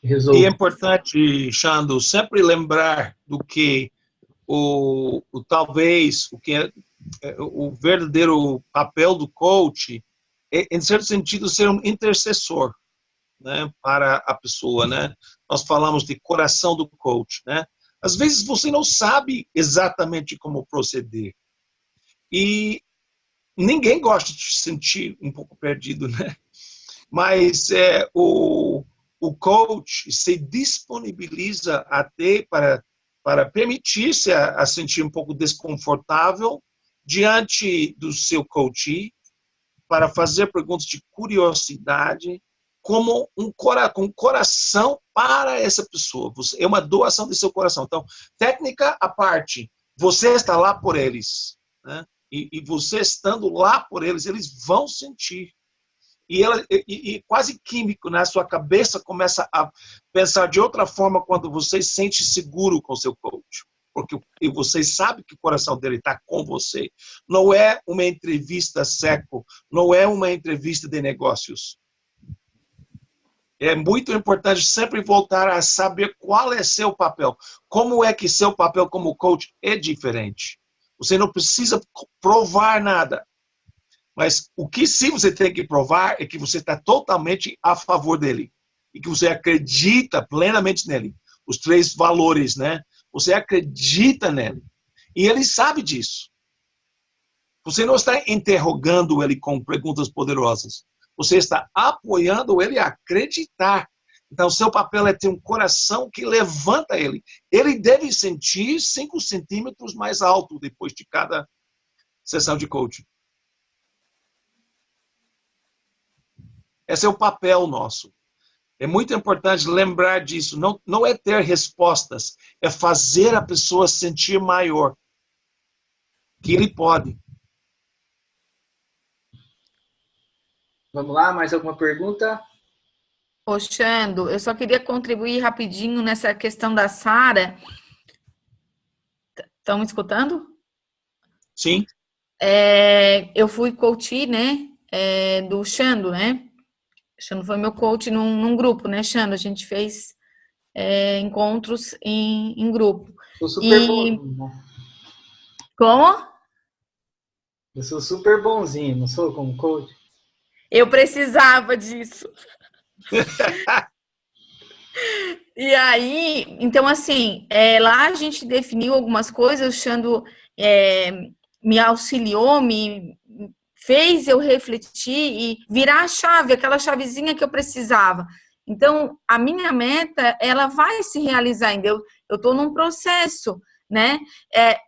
resolver. E é importante, Xando, sempre lembrar do que talvez o que é o verdadeiro papel do coach é, em certo sentido, ser um intercessor, né, para a pessoa, né? Nós falamos de coração do coach, né? Às vezes você não sabe exatamente como proceder e ninguém gosta de se sentir um pouco perdido, né? Mas o coach se disponibiliza até para permitir-se a sentir um pouco desconfortável diante do seu coach, para fazer perguntas de curiosidade, como um coração para essa pessoa. É uma doação de seu coração. Então, técnica à parte, você está lá por eles, né? E você estando lá por eles, eles vão sentir. E quase químico, né? Sua cabeça começa a pensar de outra forma quando você se sente seguro com seu coach. Porque você sabe que o coração dele está com você. Não é uma entrevista seco, não é uma entrevista de negócios. É muito importante sempre voltar a saber qual é seu papel. Como é que seu papel como coach é diferente. Você não precisa provar nada. Mas o que sim você tem que provar é que você está totalmente a favor dele. E que você acredita plenamente nele. Os 3 valores, né? Você acredita nele. E ele sabe disso. Você não está interrogando ele com perguntas poderosas. Você está apoiando ele a acreditar. Então, seu papel é ter um coração que levanta ele. Ele deve sentir 5 centímetros mais alto depois de cada sessão de coaching. Esse é o papel nosso. É muito importante lembrar disso. Não é ter respostas, é fazer a pessoa sentir maior. Que ele pode. Vamos lá, mais alguma pergunta? Ô, Xando, eu só queria contribuir rapidinho nessa questão da Sara. Estão me escutando? Sim. Eu fui coach, né, do Xando, né? Xando foi meu coach num grupo, né, Xando? A gente fez encontros em grupo. Sou super bonzinho, né? Como? Eu sou super bonzinho, não sou como coach? Eu precisava disso. E aí, então assim, lá a gente definiu algumas coisas, o Xando me auxiliou, me fez eu refletir e virar a chave, aquela chavezinha que eu precisava. Então, a minha meta, ela vai se realizar ainda. Eu estou num processo, né?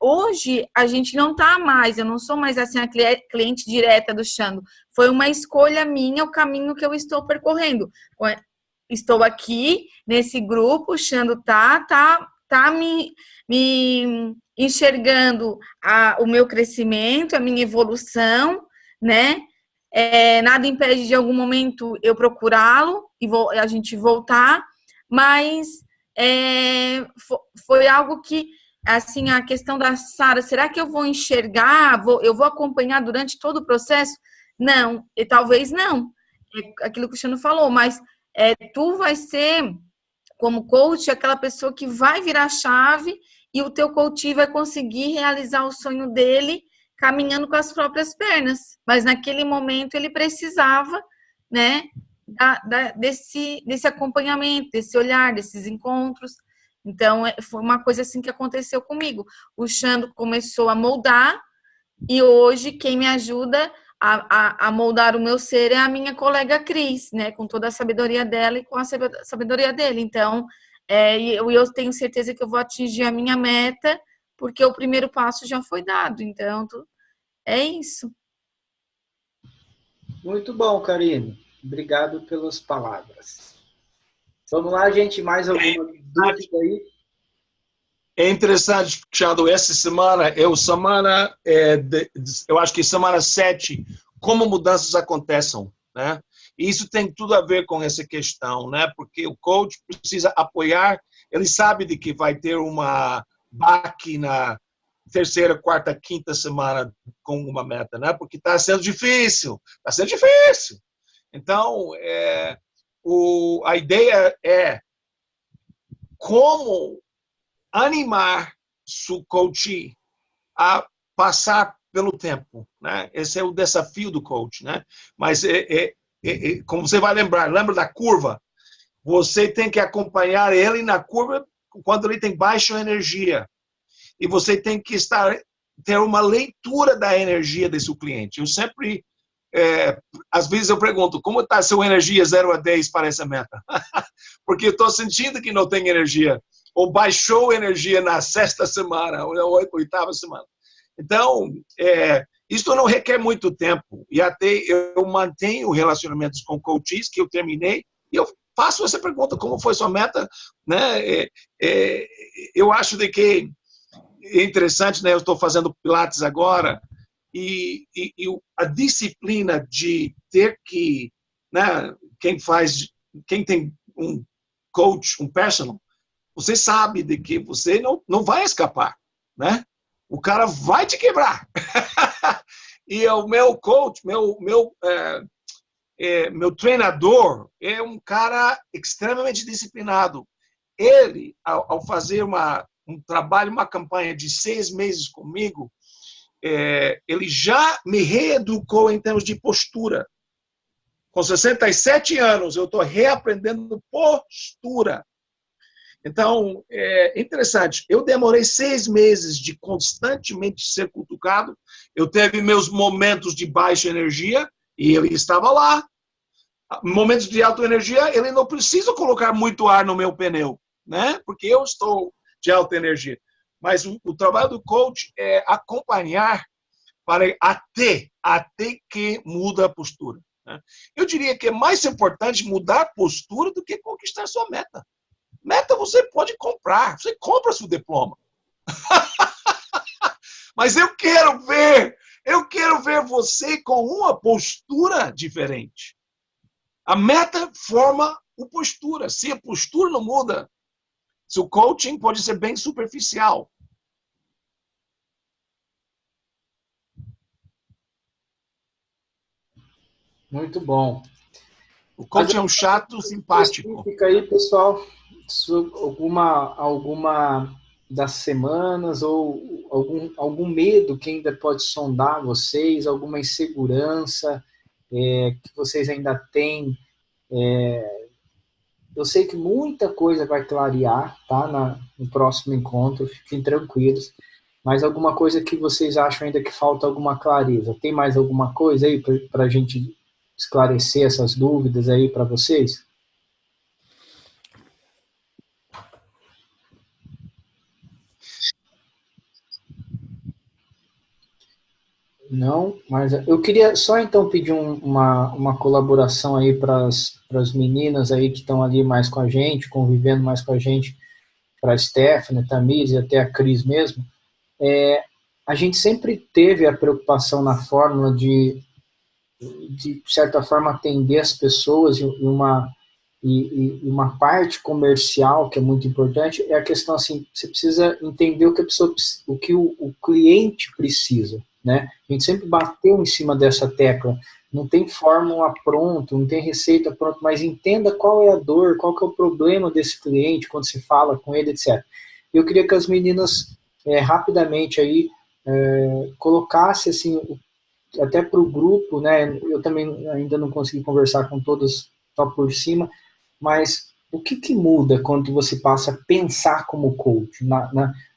Hoje, a gente não está mais, eu não sou mais assim a cliente direta do Xando. Foi uma escolha minha, o caminho que eu estou percorrendo. Estou aqui, nesse grupo, o Xando tá me enxergando o meu crescimento, a minha evolução, né? Nada impede de algum momento eu procurá-lo e a gente voltar, mas foi algo que, assim, a questão da Sara, será que eu vou enxergar, eu vou acompanhar durante todo o processo? Não, e talvez não, é aquilo que o Xando falou, mas tu vai ser, como coach, aquela pessoa que vai virar a chave e o teu coach vai conseguir realizar o sonho dele caminhando com as próprias pernas. Mas naquele momento ele precisava, né, desse acompanhamento, desse olhar, desses encontros. Então, foi uma coisa assim que aconteceu comigo. O Xando começou a moldar e hoje quem me ajuda a moldar o meu ser é a minha colega Cris, né, com toda a sabedoria dela e com a sabedoria dele. Então, eu tenho certeza que eu vou atingir a minha meta, porque o primeiro passo já foi dado. Então, é isso. Muito bom, Karine. Obrigado pelas palavras. Vamos lá, gente, mais alguma dúvida aí? É interessante, Xando, essa semana, eu acho que semana 7, como mudanças acontecem, né? E isso tem tudo a ver com essa questão, né? Porque o coach precisa apoiar ele sabe de que vai ter uma baque na terceira, quarta, quinta semana com uma meta, né? Porque está sendo difícil, está sendo difícil. Então, a ideia é como animar seu coach a passar pelo tempo, né? Esse é o desafio do coach, né? Mas como você vai lembra da curva? Você tem que acompanhar ele na curva quando ele tem baixa energia. E você tem que ter uma leitura da energia desse cliente. Eu sempre, às vezes eu pergunto, como está a sua energia 0 a 10 para essa meta? Porque eu estou sentindo que não tem energia. Ou baixou energia na sexta semana, ou na oitava semana. Então, isso não requer muito tempo. E até eu mantenho relacionamentos com coaches que eu terminei, e eu faço essa pergunta, como foi sua meta? Né? Eu acho de que é interessante, né? Eu estou fazendo Pilates agora, e a disciplina de ter que, né? Quem tem um coach, um personal, você sabe de que você não vai escapar, né? O cara vai te quebrar. E o meu coach, meu treinador é um cara extremamente disciplinado. Ele, ao fazer um trabalho, uma campanha de 6 meses comigo, ele já me reeducou em termos de postura. Com 67 anos, eu estou reaprendendo postura. Então, é interessante. Eu demorei 6 meses de constantemente ser cutucado. Eu teve meus momentos de baixa energia e ele estava lá. Momentos de alta energia, ele não precisa colocar muito ar no meu pneu, né? Porque eu estou de alta energia. Mas o trabalho do coach é acompanhar para até que muda a postura, né? Eu diria que é mais importante mudar a postura do que conquistar sua meta. Meta você pode comprar, você compra seu diploma. Mas eu quero ver você com uma postura diferente. A meta forma a postura. Se a postura não muda, seu coaching pode ser bem superficial. Muito bom. O coaching é um chato simpático. Fica aí, pessoal, alguma das semanas ou algum medo que ainda pode sondar vocês, alguma insegurança que vocês ainda têm. Eu sei que muita coisa vai clarear, tá, no próximo encontro, fiquem tranquilos, mas alguma coisa que vocês acham ainda que falta alguma clareza? Tem mais alguma coisa aí para a gente esclarecer essas dúvidas aí para vocês? Não, mas eu queria só então pedir uma colaboração aí para as meninas aí que estão ali mais com a gente, convivendo mais com a gente, para a Stephanie, a Tamires e até a Cris mesmo. A gente sempre teve a preocupação na fórmula de certa forma, atender as pessoas e uma parte comercial que é muito importante é a questão assim, você precisa entender o que o cliente precisa, né? A gente sempre bateu em cima dessa tecla. Não tem fórmula pronta, não tem receita pronta, mas entenda qual é a dor, qual que é o problema desse cliente quando se fala com ele, etc. Eu queria que as meninas rapidamente aí colocassem assim até para o grupo, né? Eu também ainda não consegui conversar com todas só por cima, mas o que muda quando você passa a pensar como coach?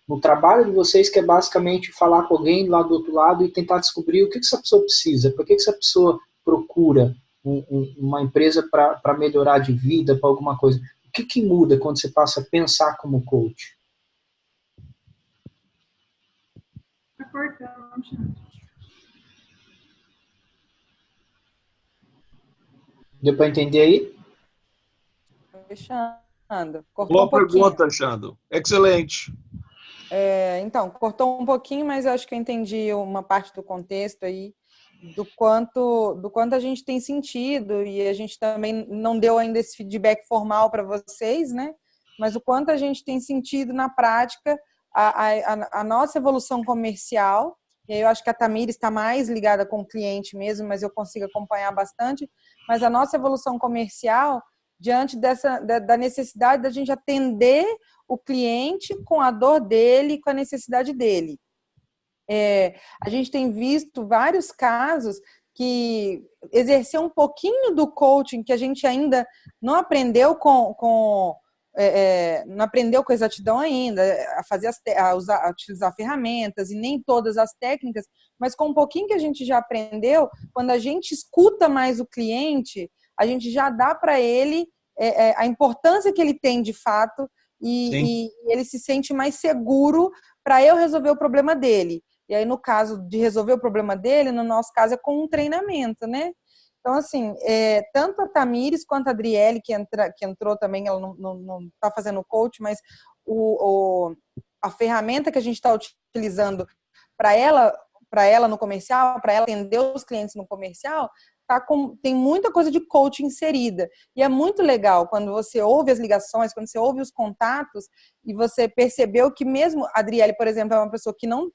No trabalho de vocês, que é basicamente falar com alguém lá do outro lado e tentar descobrir o que essa pessoa precisa, por que essa pessoa procura uma empresa para melhorar de vida, para alguma coisa. O que muda quando você passa a pensar como coach? Está cortando. Deu para entender aí? Alexandre, cortou Boa um pouquinho. Pergunta, Alexandre. Excelente. Então, cortou um pouquinho, mas eu acho que eu entendi uma parte do contexto aí, do quanto a gente tem sentido, e a gente também não deu ainda esse feedback formal para vocês, né? mas o quanto a gente tem sentido na prática a nossa evolução comercial. E aí eu acho que a Tamires está mais ligada com o cliente mesmo, mas eu consigo acompanhar bastante. Mas a nossa evolução comercial, diante da necessidade da gente atender o cliente com a dor dele, com a necessidade dele. A gente tem visto vários casos que exercer um pouquinho do coaching que a gente ainda não aprendeu não aprendeu com exatidão ainda, a utilizar ferramentas e nem todas as técnicas, mas com um pouquinho que a gente já aprendeu, quando a gente escuta mais o cliente, a gente já dá para ele a importância que ele tem de fato e ele se sente mais seguro para eu resolver o problema dele. E aí, no caso de resolver o problema dele, no nosso caso, é com um treinamento, né? Então, assim, tanto a Tamires quanto a Adriele, que entrou também, ela não está fazendo coach, mas a ferramenta que a gente está utilizando para ela no comercial, para ela atender os clientes no comercial, tem muita coisa de coaching inserida. E é muito legal quando você ouve as ligações, quando você ouve os contatos, e você percebeu que mesmo a Adriele, por exemplo, é uma pessoa que não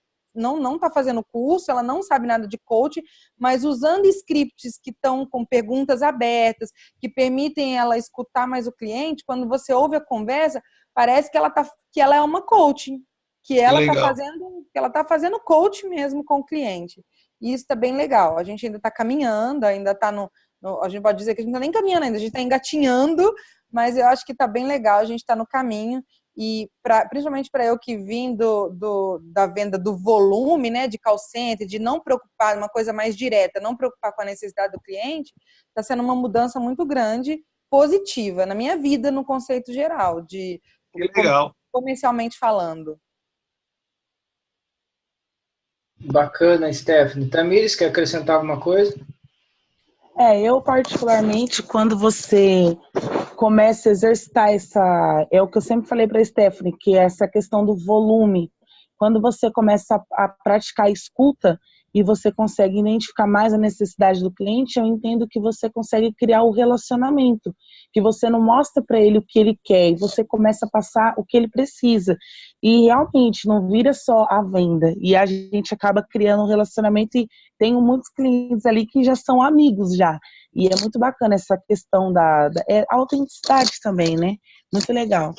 está fazendo curso, ela não sabe nada de coaching, mas usando scripts que estão com perguntas abertas, que permitem ela escutar mais o cliente, quando você ouve a conversa, parece que ela é uma coaching, que ela está fazendo coaching mesmo com o cliente. E isso está bem legal. A gente ainda está caminhando, ainda está a gente pode dizer que a gente não está nem caminhando ainda, a gente está engatinhando, mas eu acho que está bem legal, a gente está no caminho. E principalmente para eu que vim da venda do volume, né, de call center, de não preocupar, uma coisa mais direta, não preocupar com a necessidade do cliente, está sendo uma mudança muito grande, positiva, na minha vida, no conceito geral, que legal. Comercialmente falando. Bacana, Stephanie. Tamires, quer acrescentar alguma coisa? Eu particularmente, quando você começa a exercitar é o que eu sempre falei para a Stephanie, que é essa questão do volume. Quando você começa a praticar a escuta e você consegue identificar mais a necessidade do cliente, eu entendo que você consegue criar o relacionamento, que você não mostra para ele o que ele quer, e você começa a passar o que ele precisa. E realmente não vira só a venda, e a gente acaba criando um relacionamento, e tenho muitos clientes ali que já são amigos já. E é muito bacana essa questão da autenticidade também, né? Muito legal.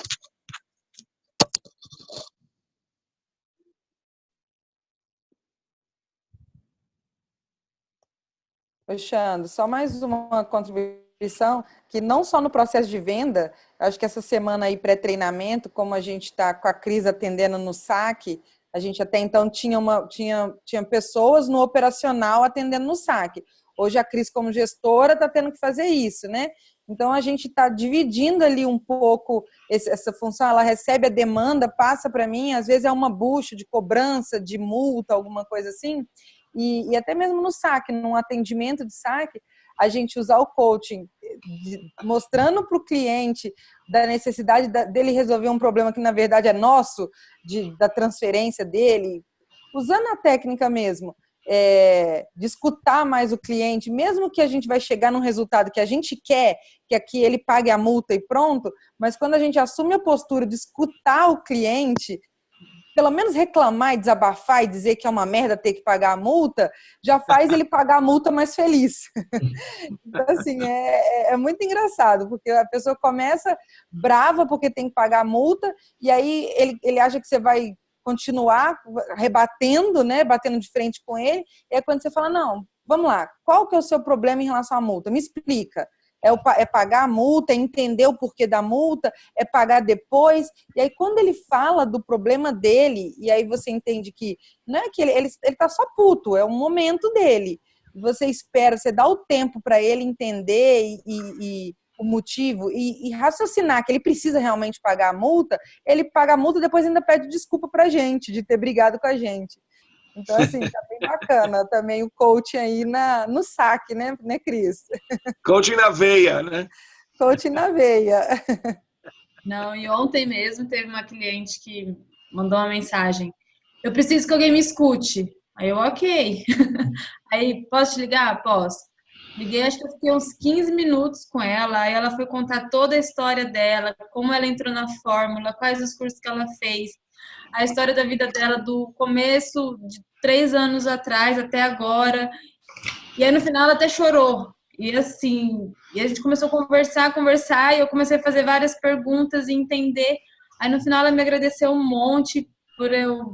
Xando, só mais uma contribuição, que não só no processo de venda, acho que essa semana aí pré-treinamento, como a gente está com a Cris atendendo no saque, a gente até então tinha pessoas no operacional atendendo no saque. Hoje a Cris, como gestora, está tendo que fazer isso, né? Então a gente está dividindo ali um pouco essa função, ela recebe a demanda, passa para mim, às vezes é uma bucha de cobrança, de multa, alguma coisa assim, e até mesmo no saque, num atendimento de saque, a gente usar o coaching, mostrando para o cliente da necessidade dele resolver um problema que na verdade é nosso, da transferência dele, usando a técnica mesmo, de escutar mais o cliente, mesmo que a gente vai chegar num resultado que a gente quer, que aqui ele pague a multa e pronto, mas quando a gente assume a postura de escutar o cliente, pelo menos reclamar e desabafar e dizer que é uma merda ter que pagar a multa, já faz ele pagar a multa mais feliz. Então, assim, é muito engraçado, porque a pessoa começa brava porque tem que pagar a multa, e aí ele acha que você vai continuar rebatendo, né, batendo de frente com ele, e aí quando você fala, não, vamos lá, qual que é o seu problema em relação à multa? Me explica. É pagar a multa, é entender o porquê da multa, é pagar depois. E aí, quando ele fala do problema dele, e aí você entende que não é que ele tá só puto, é um momento dele. Você espera, você dá o tempo para ele entender e o motivo e raciocinar que ele precisa realmente pagar a multa, ele paga a multa e depois ainda pede desculpa pra gente de ter brigado com a gente. Então, assim, tá bem bacana também o coaching aí no saque, né, Cris? Coaching na veia, né? Coaching na veia. Não, e ontem mesmo teve uma cliente que mandou uma mensagem: eu preciso que alguém me escute. Aí eu, ok. Aí, posso te ligar? Posso. Liguei, acho que eu fiquei uns 15 minutos com ela, aí ela foi contar toda a história dela, como ela entrou na fórmula, quais os cursos que ela fez, a história da vida dela do começo de 3 anos atrás até agora. E aí no final ela até chorou. E assim, e a gente começou a conversar, e eu comecei a fazer várias perguntas e entender. Aí no final ela me agradeceu um monte por eu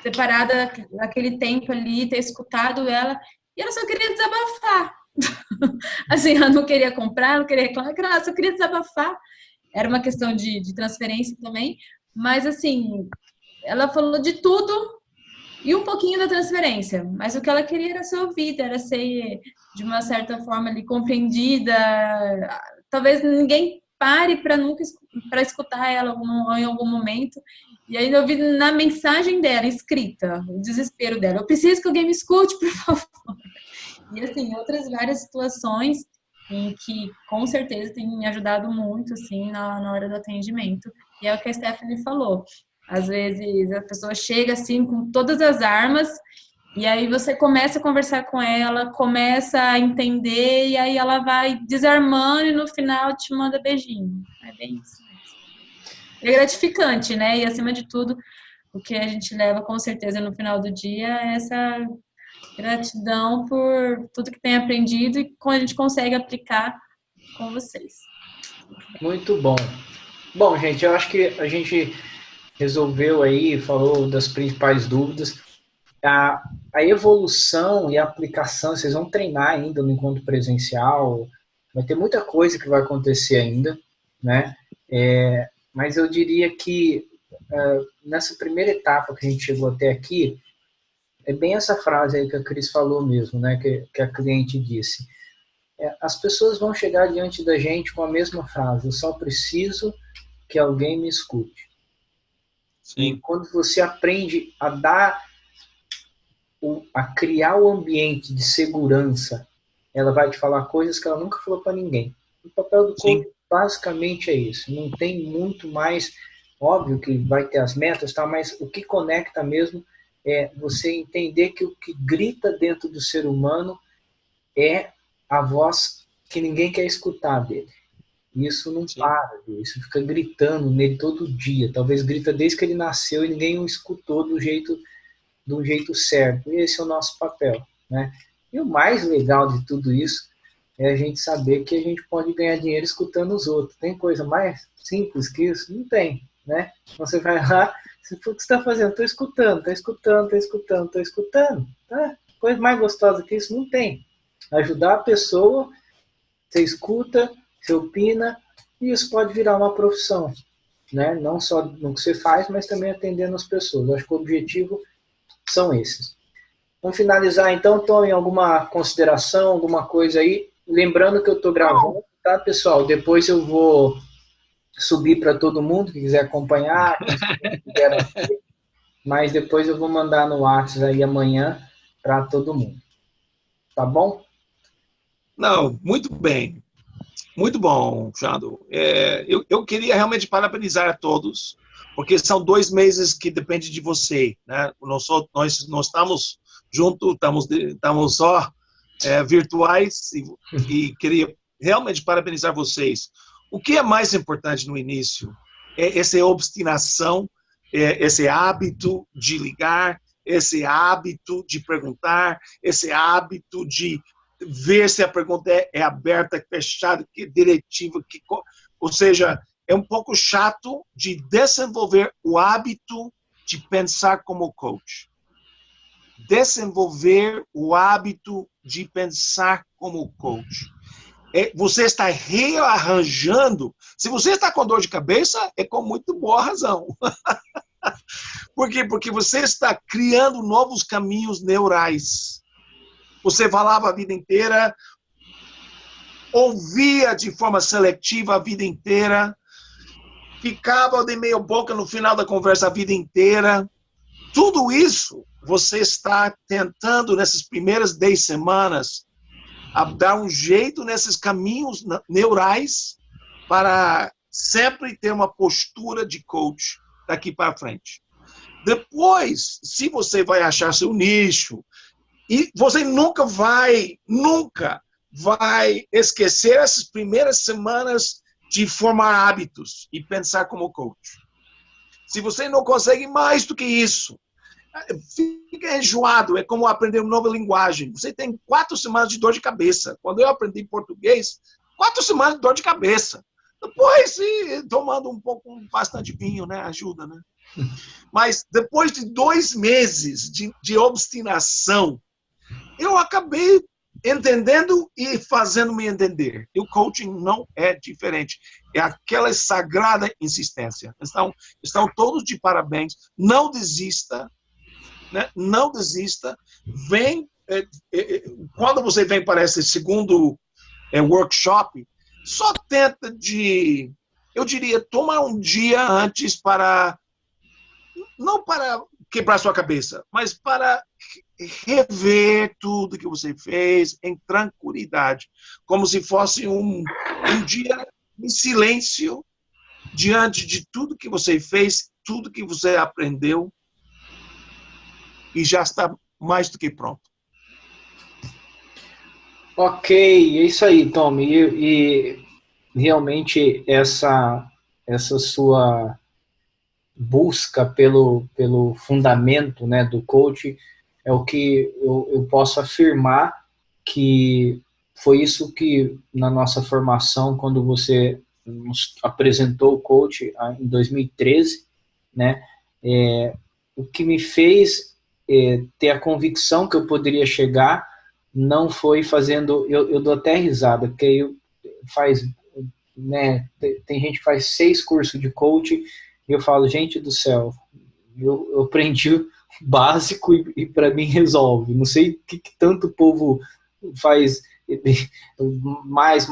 ter parado aquele tempo ali, ter escutado ela, e ela só queria desabafar. Assim, ela não queria comprar, não queria reclamar, ela só queria desabafar. Era uma questão de transferência também, mas assim, ela falou de tudo e um pouquinho da transferência, mas o que ela queria era ser ouvida, era ser, de uma certa forma, ali, compreendida. Talvez ninguém pare para escutar ela em algum momento. E aí eu vi na mensagem dela, escrita, o desespero dela. Eu preciso que alguém me escute, por favor. E assim, outras várias situações em que, com certeza, tem me ajudado muito, assim, na hora do atendimento. E é o que a Stephanie falou. Às vezes, a pessoa chega, assim, com todas as armas, e aí você começa a conversar com ela, começa a entender, e aí ela vai desarmando e no final te manda beijinho. É bem isso mesmo. É gratificante, né? E, acima de tudo, o que a gente leva, com certeza, no final do dia é essa gratidão por tudo que tem aprendido e como a gente consegue aplicar com vocês. Muito bom. Bom, gente, eu acho que a gente resolveu aí, falou das principais dúvidas. A evolução e a aplicação, vocês vão treinar ainda no encontro presencial, vai ter muita coisa que vai acontecer ainda, né? Mas eu diria que nessa primeira etapa que a gente chegou até aqui, é bem essa frase aí que a Cris falou mesmo, né? Que a cliente disse. As pessoas vão chegar diante da gente com a mesma frase: eu só preciso que alguém me escute. Sim. E quando você aprende a criar o ambiente de segurança, ela vai te falar coisas que ela nunca falou para ninguém. O papel do coach basicamente é isso. Não tem muito mais, óbvio que vai ter as metas, tá? Mas o que conecta mesmo é você entender que o que grita dentro do ser humano é a voz que ninguém quer escutar dele. Isso não para, isso fica gritando nele todo dia. Talvez grita desde que ele nasceu e ninguém o escutou do jeito certo. E esse é o nosso papel, né? E o mais legal de tudo isso é a gente saber que a gente pode ganhar dinheiro escutando os outros. Tem coisa mais simples que isso? Não tem, né? Você vai lá, o que você está fazendo? Estou escutando. Tá? Coisa mais gostosa que isso não tem. Ajudar a pessoa, você escuta, você opina, e isso pode virar uma profissão, né? Não só no que você faz, mas também atendendo as pessoas. Eu acho que o objetivo são esses. Vamos finalizar então, tomem alguma consideração, alguma coisa aí. Lembrando que eu estou gravando, tá, pessoal? Depois eu vou subir para todo mundo que quiser acompanhar, mas depois eu vou mandar no WhatsApp aí amanhã para todo mundo. Tá bom? Não, muito bem. Muito bom, Xando. Eu queria realmente parabenizar a todos, porque são 2 meses que depende de você, né? Nós estamos juntos, estamos só virtuais e queria realmente parabenizar vocês. O que é mais importante no início é essa obstinação, esse hábito de ligar, esse hábito de perguntar, esse hábito de ver se a pergunta é aberta, fechada, que diretiva, ou seja, é um pouco chato de desenvolver o hábito de pensar como coach. Desenvolver o hábito de pensar como coach. Você está rearranjando. Se você está com dor de cabeça, é com muito boa razão. Por quê? Porque você está criando novos caminhos neurais. Você falava a vida inteira, ouvia de forma seletiva a vida inteira, ficava de meia boca no final da conversa a vida inteira. Tudo isso você está tentando, nessas primeiras 10 semanas, a dar um jeito nesses caminhos neurais para sempre ter uma postura de coach daqui para frente. Depois, se você vai achar seu nicho, e você nunca vai esquecer essas primeiras semanas de formar hábitos e pensar como coach. Se você não consegue mais do que isso, fica enjoado, é como aprender uma nova linguagem. Você tem 4 semanas de dor de cabeça. Quando eu aprendi português, 4 semanas de dor de cabeça. Depois, tomando bastante vinho, né? Ajuda, né? Mas depois de 2 meses de obstinação, eu acabei entendendo e fazendo-me entender. E o coaching não é diferente. É aquela sagrada insistência. Estão todos de parabéns. Não desista. Né? Não desista. Quando você vem para esse segundo workshop, só tenta eu diria, tomar um dia antes não para quebrar sua cabeça, mas para rever tudo que você fez em tranquilidade, como se fosse um dia em silêncio, diante de tudo que você fez, tudo que você aprendeu, e já está mais do que pronto. Ok, é isso aí, Tom. E realmente essa sua busca pelo fundamento, né, do coach é o que eu posso afirmar que foi isso que na nossa formação, quando você nos apresentou o coach em 2013, né, o que me fez ter a convicção que eu poderia chegar não foi fazendo, eu dou até risada, porque aí né, tem gente que faz 6 cursos de coach e eu falo, gente do céu, eu aprendi o básico e para mim resolve. Não sei o que tanto o povo faz mais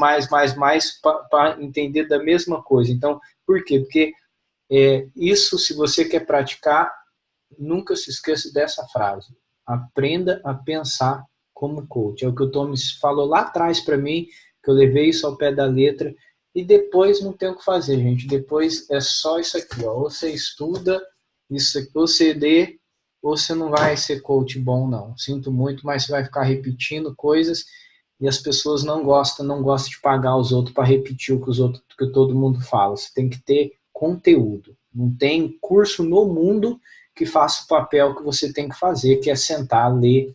para entender da mesma coisa. Então, por quê? Porque isso, se você quer praticar, nunca se esqueça dessa frase. Aprenda a pensar como coach. É o que o Thomas falou lá atrás para mim, que eu levei isso ao pé da letra, e depois não tem o que fazer, gente. Depois é só isso aqui, ó. Ou você estuda, isso aqui, ou você lê, ou você não vai ser coach bom, não. Sinto muito, mas você vai ficar repetindo coisas e as pessoas não gostam de pagar os outros para repetir o que todo mundo fala. Você tem que ter conteúdo. Não tem curso no mundo que faça o papel que você tem que fazer, que é sentar, ler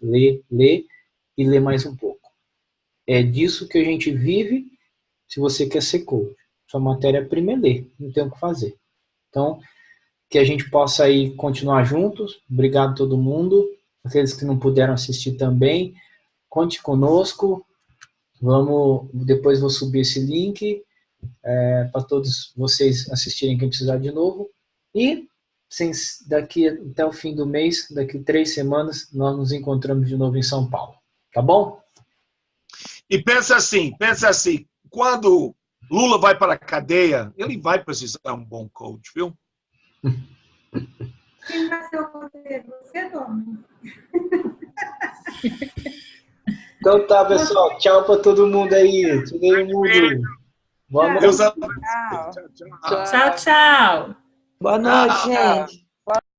e ler mais um pouco. É disso que a gente vive se você quer ser coach. Sua matéria-prima é ler, não tem o que fazer. Então, que a gente possa aí continuar juntos. Obrigado a todo mundo. Aqueles que não puderam assistir também, conte conosco. Depois vou subir esse link para todos vocês assistirem quem precisar de novo. E daqui até o fim do mês, daqui 3 semanas, nós nos encontramos de novo em São Paulo. Tá bom? E pensa assim, quando Lula vai para a cadeia, ele vai precisar de um bom coach, viu? Quem vai ser o coach? Você, Dona? Então tá, pessoal. Tchau para todo mundo aí. Todo mundo. Boa noite. Tchau. Tchau. Boa noite, gente.